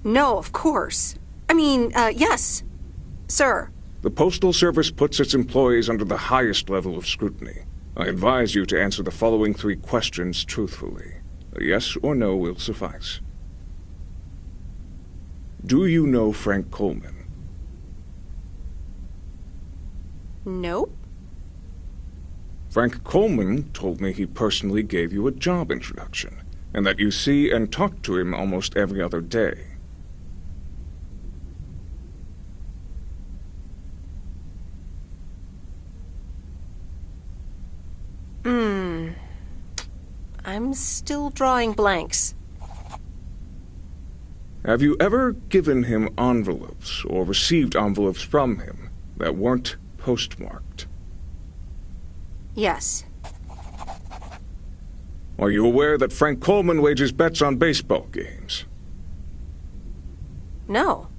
No, of course. I mean, yes, sir. The Postal Service puts its employees under the highest level of scrutiny. I advise you to answer the following 3 questions truthfully. A yes or no will suffice. Do you know Frank Coleman? Nope. Frank Coleman told me he personally gave you a job introduction, and that you see and talk to him almost every other day. I'm still drawing blanks. Have you ever given him envelopes or received envelopes from him that weren't postmarked? Yes. Are you aware that Frank Coleman wagers bets on baseball games? No.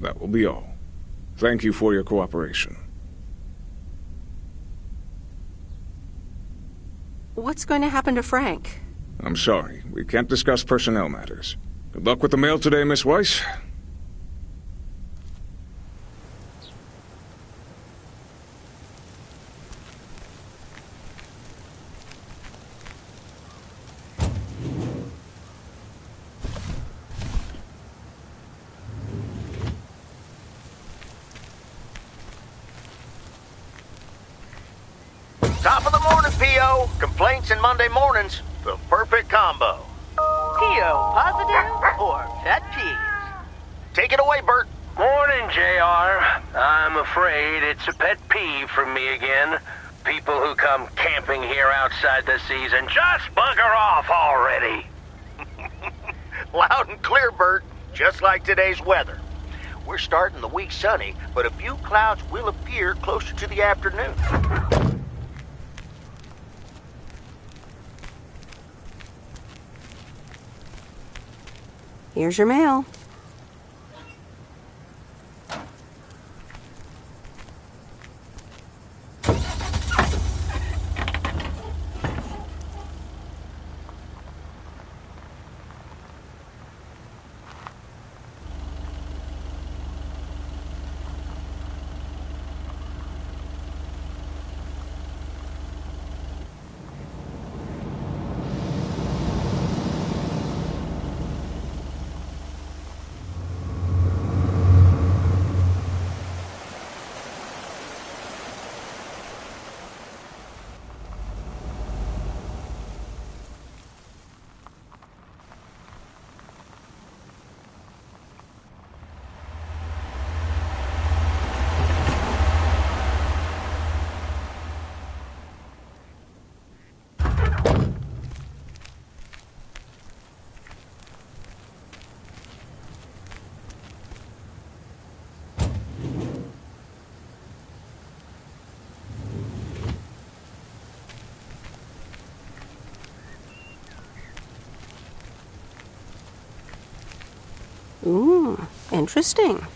That will be all. Thank you for your cooperation. What's going to happen to Frank? I'm sorry. We can't discuss personnel matters. Good luck with the mail today, Miss Weiss. Top of the morning, P.O. Complaints and Monday mornings. The perfect combo. P.O. positive or pet peeves? Take it away, Bert. Morning, JR. I'm afraid it's a pet peeve from me again. People who come camping here outside the season, just bugger off already. Loud and clear, Bert. Just like today's weather. We're starting the week sunny, but a few clouds will appear closer to the afternoon. Here's your mail. Ooh, interesting.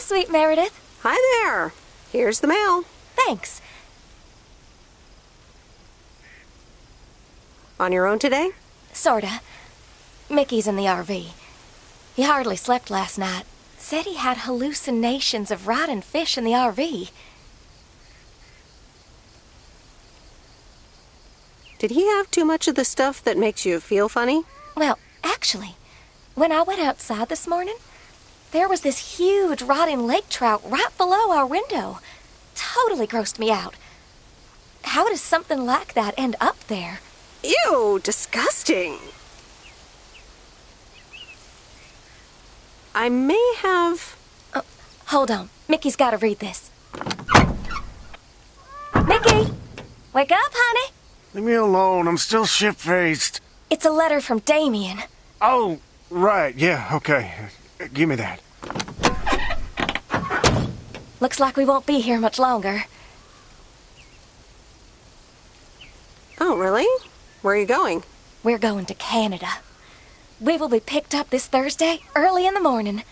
sweet Meredith. Hi there. Here's the mail. Thanks. On your own today? Sorta. Mickey's in the RV. He hardly slept last night. Said he had hallucinations of riding fish in the RV. Did he have too much of the stuff that makes you feel funny? Well, actually, when I went outside this morning, there was this huge rotting lake trout right below our window. Totally grossed me out. How does something like that end up there? Ew, disgusting. I may have... Oh, hold on. Mickey's got to read this. Mickey! Wake up, honey! Leave me alone. I'm still shit-faced. It's a letter from Damien. Oh, right. Yeah, okay. Give me that. Looks like we won't be here much longer. Oh, really? Where are you going? We're going to Canada. We will be picked up this Thursday, early in the morning.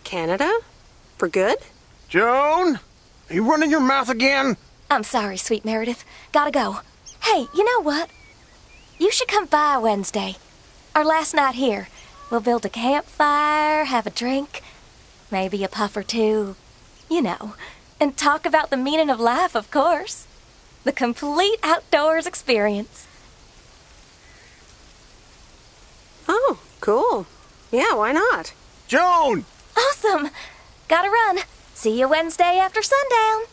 Canada? For good? Joan? Are you running your mouth again? I'm sorry, sweet Meredith. Gotta go. Hey, you know what? You should come by Wednesday. Our last night here. We'll build a campfire, have a drink, maybe a puff or two, you know, and talk about the meaning of life, of course. The complete outdoors experience. Oh, cool. Yeah, why not? Joan! Awesome! Gotta run. See you Wednesday after sundown.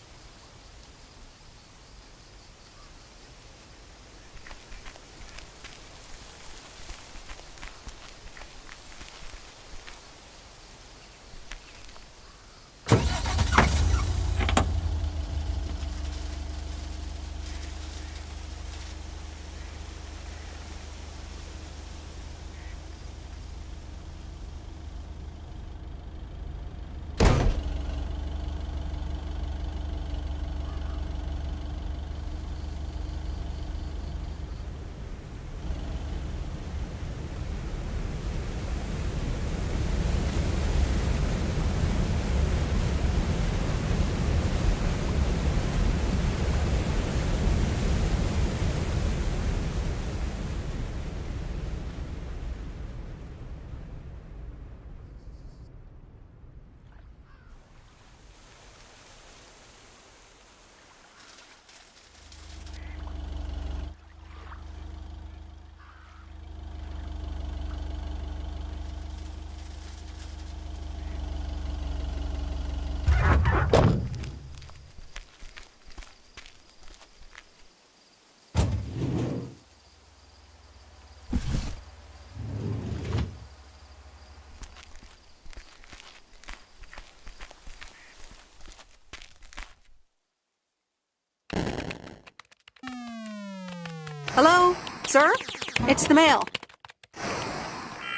Hello? Sir? It's the mail.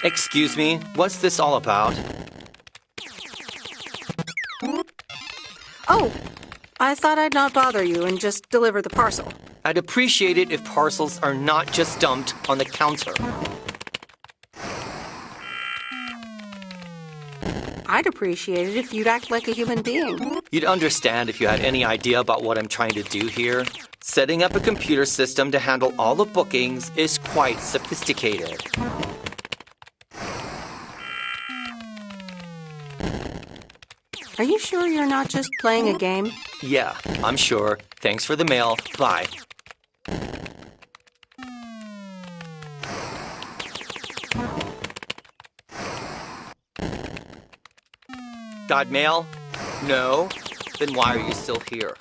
Excuse me, what's this all about? Oh, I thought I'd not bother you and just deliver the parcel. I'd appreciate it if parcels are not just dumped on the counter. I'd appreciate it if you'd act like a human being. You'd understand if you had any idea about what I'm trying to do here. Setting up a computer system to handle all the bookings is quite sophisticated. Are you sure you're not just playing a game? Yeah, I'm sure. Thanks for the mail. Bye. Got mail? No? Then why are you still here?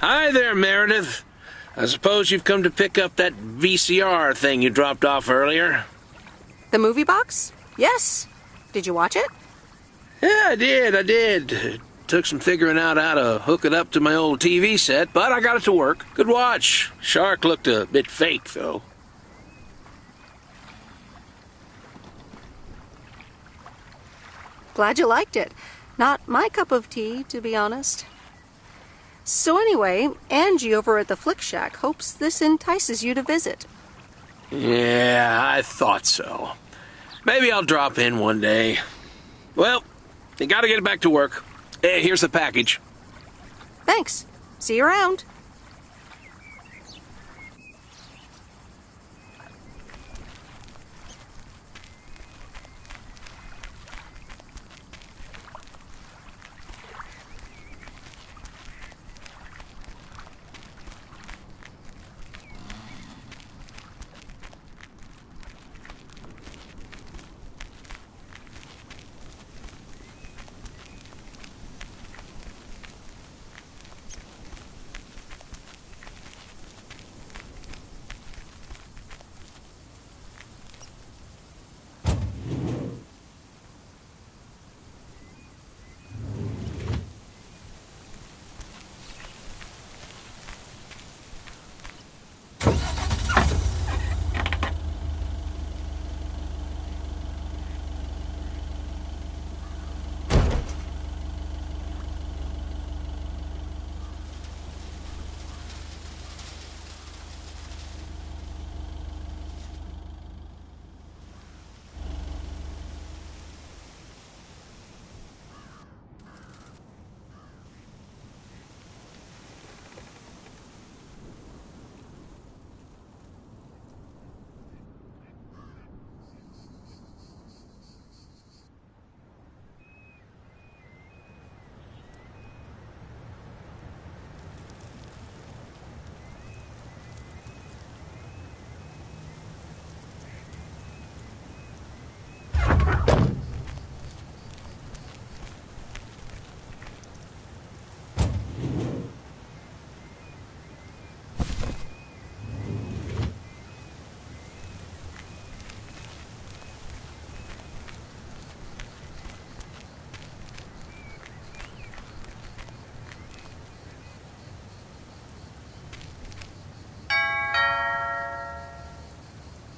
Hi there, Meredith. I suppose you've come to pick up that VCR thing you dropped off earlier. The movie box? Yes. Did you watch it? Yeah, I did. It took some figuring out how to hook it up to my old TV set, but I got it to work. Good watch. Shark looked a bit fake, though. Glad you liked it. Not my cup of tea, to be honest. So anyway, Angie over at the Flick Shack hopes this entices you to visit. Yeah, I thought so. Maybe I'll drop in one day. Well, you gotta get back to work. Hey, here's the package. Thanks. See you around.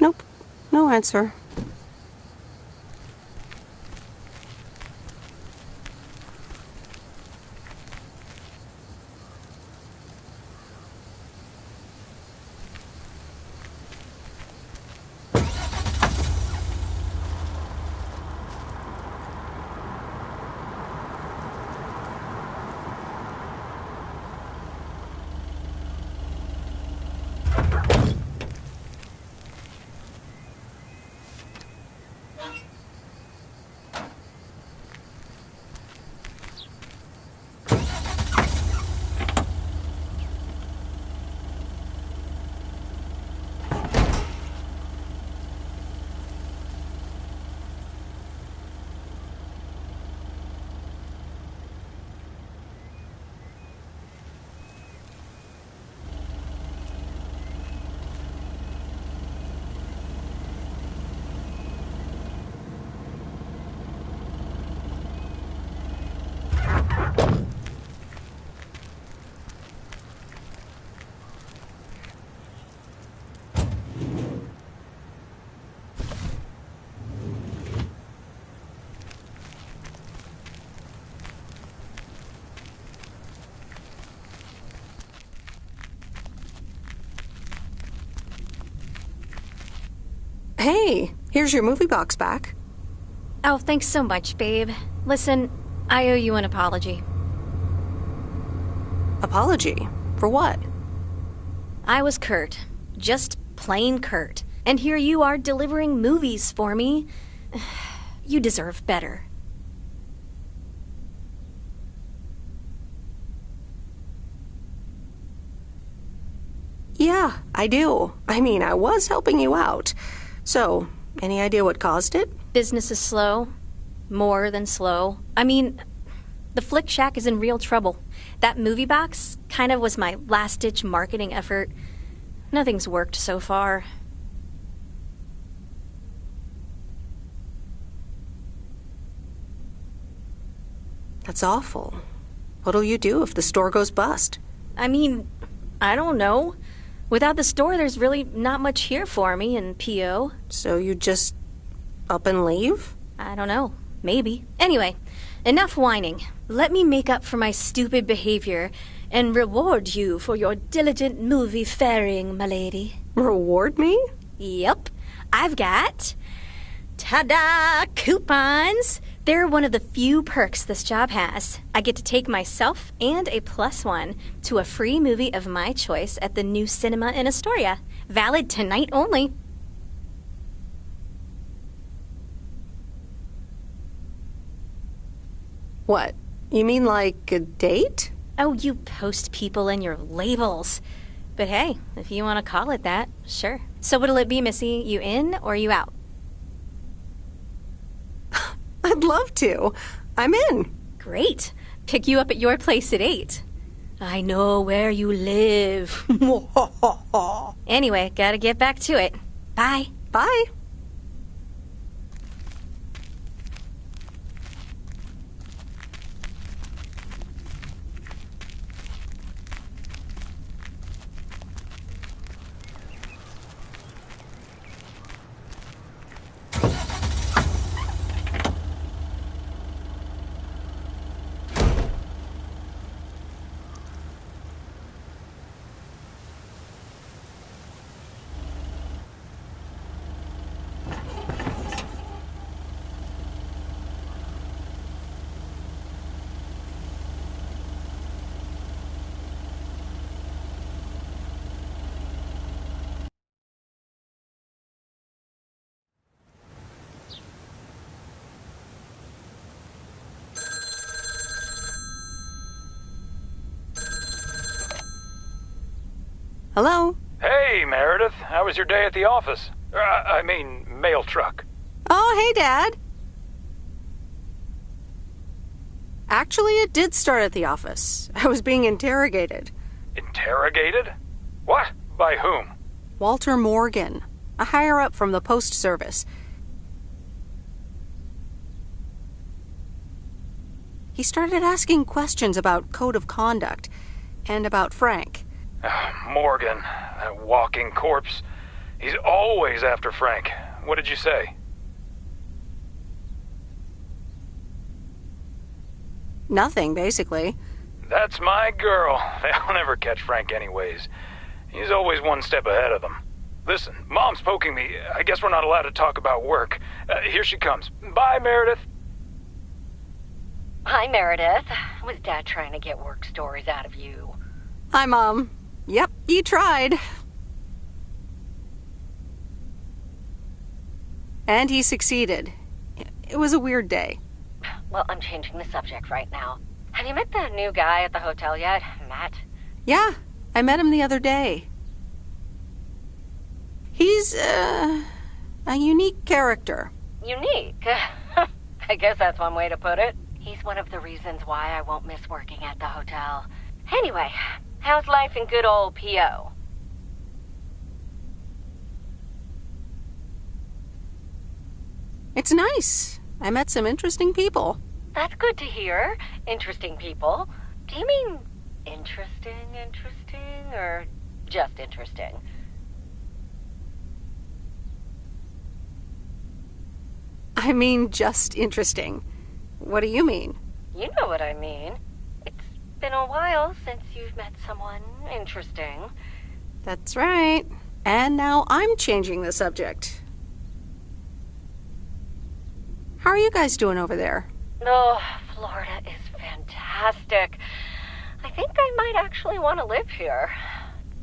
Nope. No answer. Hey, here's your movie box back. Oh, thanks so much, babe. Listen, I owe you an apology. Apology? For what? I was curt. Just plain curt. And here you are delivering movies for me. You deserve better. Yeah, I do. I mean, I was helping you out. So, any idea what caused it? Business is slow. More than slow. I mean, The Flick Shack is in real trouble. That movie box kind of was my last-ditch marketing effort. Nothing's worked so far. That's awful. What'll you do if the store goes bust? I mean, I don't know. Without the store, there's really not much here for me in P.O. So you just up and leave? I don't know. Maybe. Anyway, enough whining. Let me make up for my stupid behavior and reward you for your diligent movie faring, my lady. Reward me? Yep. I've got... ta-da! Coupons! They're one of the few perks this job has. I get to take myself and a +1 to a free movie of my choice at the new cinema in Astoria. Valid tonight only. What? You mean like a date? Oh, you post people and your labels. But hey, if you want to call it that, sure. So what'll it be, Missy? You in or you out? I'd love to. I'm in. Great. Pick you up at your place at 8. I know where you live. Anyway, gotta get back to it. Bye. Bye. Hello? Hey, Meredith. How was your day at the office? I mean, mail truck. Oh, hey, Dad. Actually, it did start at the office. I was being interrogated. Interrogated? What? By whom? Walter Morgan, a higher-up from the Post Service. He started asking questions about code of conduct and about Frank. Morgan, that walking corpse. He's always after Frank. What did you say? Nothing, basically. That's my girl. They'll never catch Frank anyways. He's always one step ahead of them. Listen, Mom's poking me. I guess we're not allowed to talk about work. Here she comes. Bye, Meredith. Hi, Meredith. Was Dad trying to get work stories out of you? Hi, Mom. Yep, he tried. And he succeeded. It was a weird day. Well, I'm changing the subject right now. Have you met the new guy at the hotel yet, Matt? Yeah, I met him the other day. He's, a unique character. Unique? I guess that's one way to put it. He's one of the reasons why I won't miss working at the hotel. Anyway, how's life in good old P.O.? It's nice. I met some interesting people. That's good to hear. Interesting people. Do you mean interesting, or just interesting? I mean, just interesting. What do you mean? You know what I mean. It's been a while since you've met someone interesting. That's right. And now I'm changing the subject. How are you guys doing over there? Oh, Florida is fantastic. I think I might actually want to live here.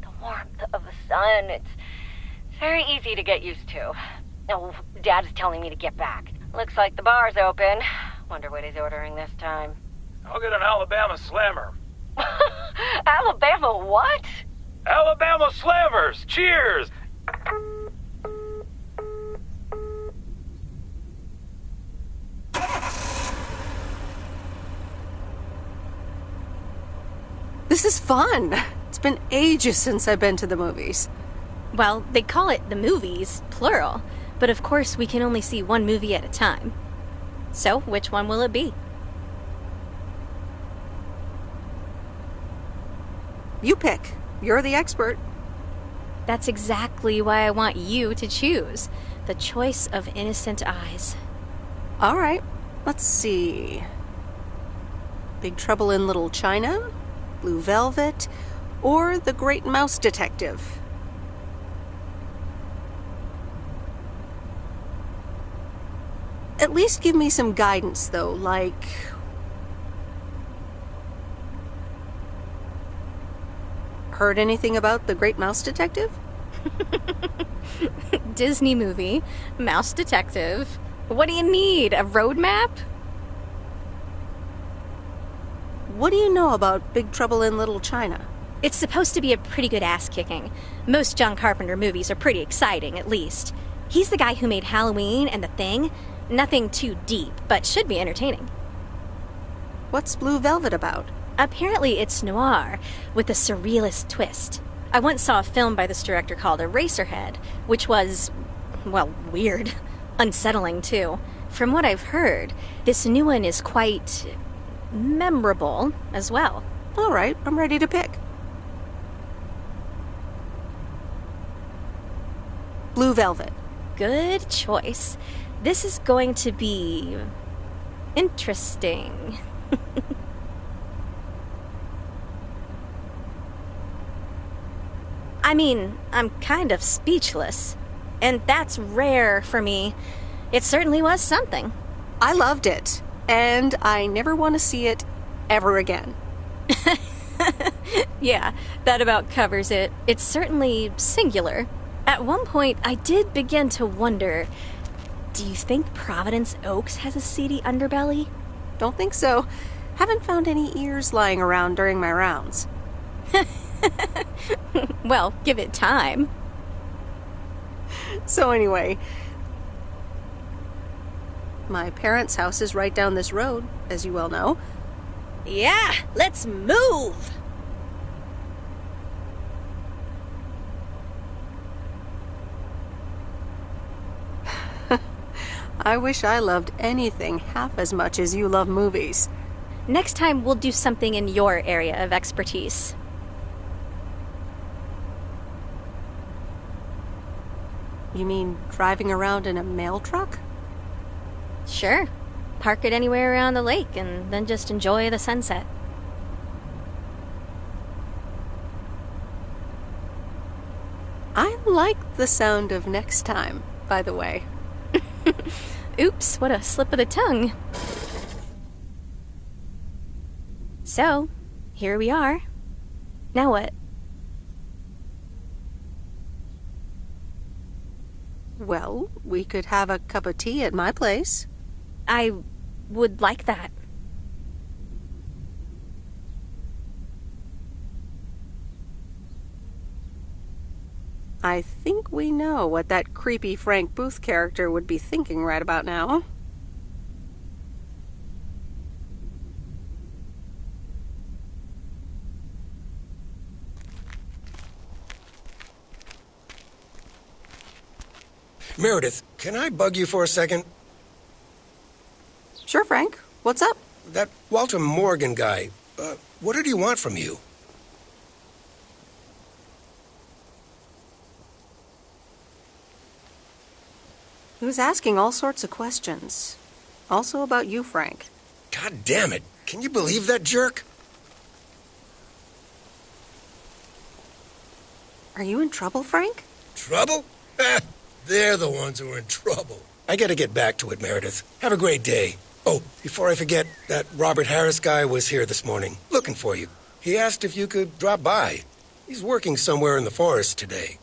The warmth of the sun, it's very easy to get used to. Oh, Dad's telling me to get back. Looks like the bar's open. Wonder what he's ordering this time. I'll get an Alabama Slammer. Alabama what? Alabama Slammers! Cheers! This is fun. It's been ages since I've been to the movies. Well, they call it the movies, plural, but of course we can only see one movie at a time. So, which one will it be? You pick. You're the expert. That's exactly why I want you to choose. The choice of innocent eyes. All right. Let's see. Big Trouble in Little China, Blue Velvet, or The Great Mouse Detective. At least give me some guidance, though, like... Heard anything about The Great Mouse Detective? Disney movie, Mouse Detective. What do you need? A road map? What do you know about Big Trouble in Little China? It's supposed to be a pretty good ass-kicking. Most John Carpenter movies are pretty exciting, at least. He's the guy who made Halloween and The Thing. Nothing too deep, but should be entertaining. What's Blue Velvet about? Apparently it's noir, with a surrealist twist. I once saw a film by this director called Eraserhead, which was, well, weird. Unsettling, too. From what I've heard, this new one is quite... memorable as well. All right, I'm ready to pick. Blue Velvet. Good choice. This is going to be... interesting. I mean, I'm kind of speechless. And that's rare for me. It certainly was something. I loved it. And I never want to see it ever again. Yeah, that about covers it. It's certainly singular. At one point, I did begin to wonder, do you think Providence Oaks has a seedy underbelly? Don't think so. Haven't found any ears lying around during my rounds. Well, give it time. So anyway, my parents' house is right down this road, as you well know. Yeah, let's move! I wish I loved anything half as much as you love movies. Next time we'll do something in your area of expertise. You mean driving around in a mail truck? Sure. Park it anywhere around the lake and then just enjoy the sunset. I like the sound of next time, by the way. Oops, what a slip of the tongue. So, here we are. Now what? Well, we could have a cup of tea at my place. I would like that. I think we know what that creepy Frank Booth character would be thinking right about now. Meredith, can I bug you for a second? Sure, Frank. What's up? That Walter Morgan guy, what did he want from you? He was asking all sorts of questions. Also about you, Frank. God damn it. Can you believe that jerk? Are you in trouble, Frank? Trouble? They're the ones who are in trouble. I gotta get back to it, Meredith. Have a great day. Oh, before I forget, that Robert Harris guy was here this morning, looking for you. He asked if you could drop by. He's working somewhere in the forest today.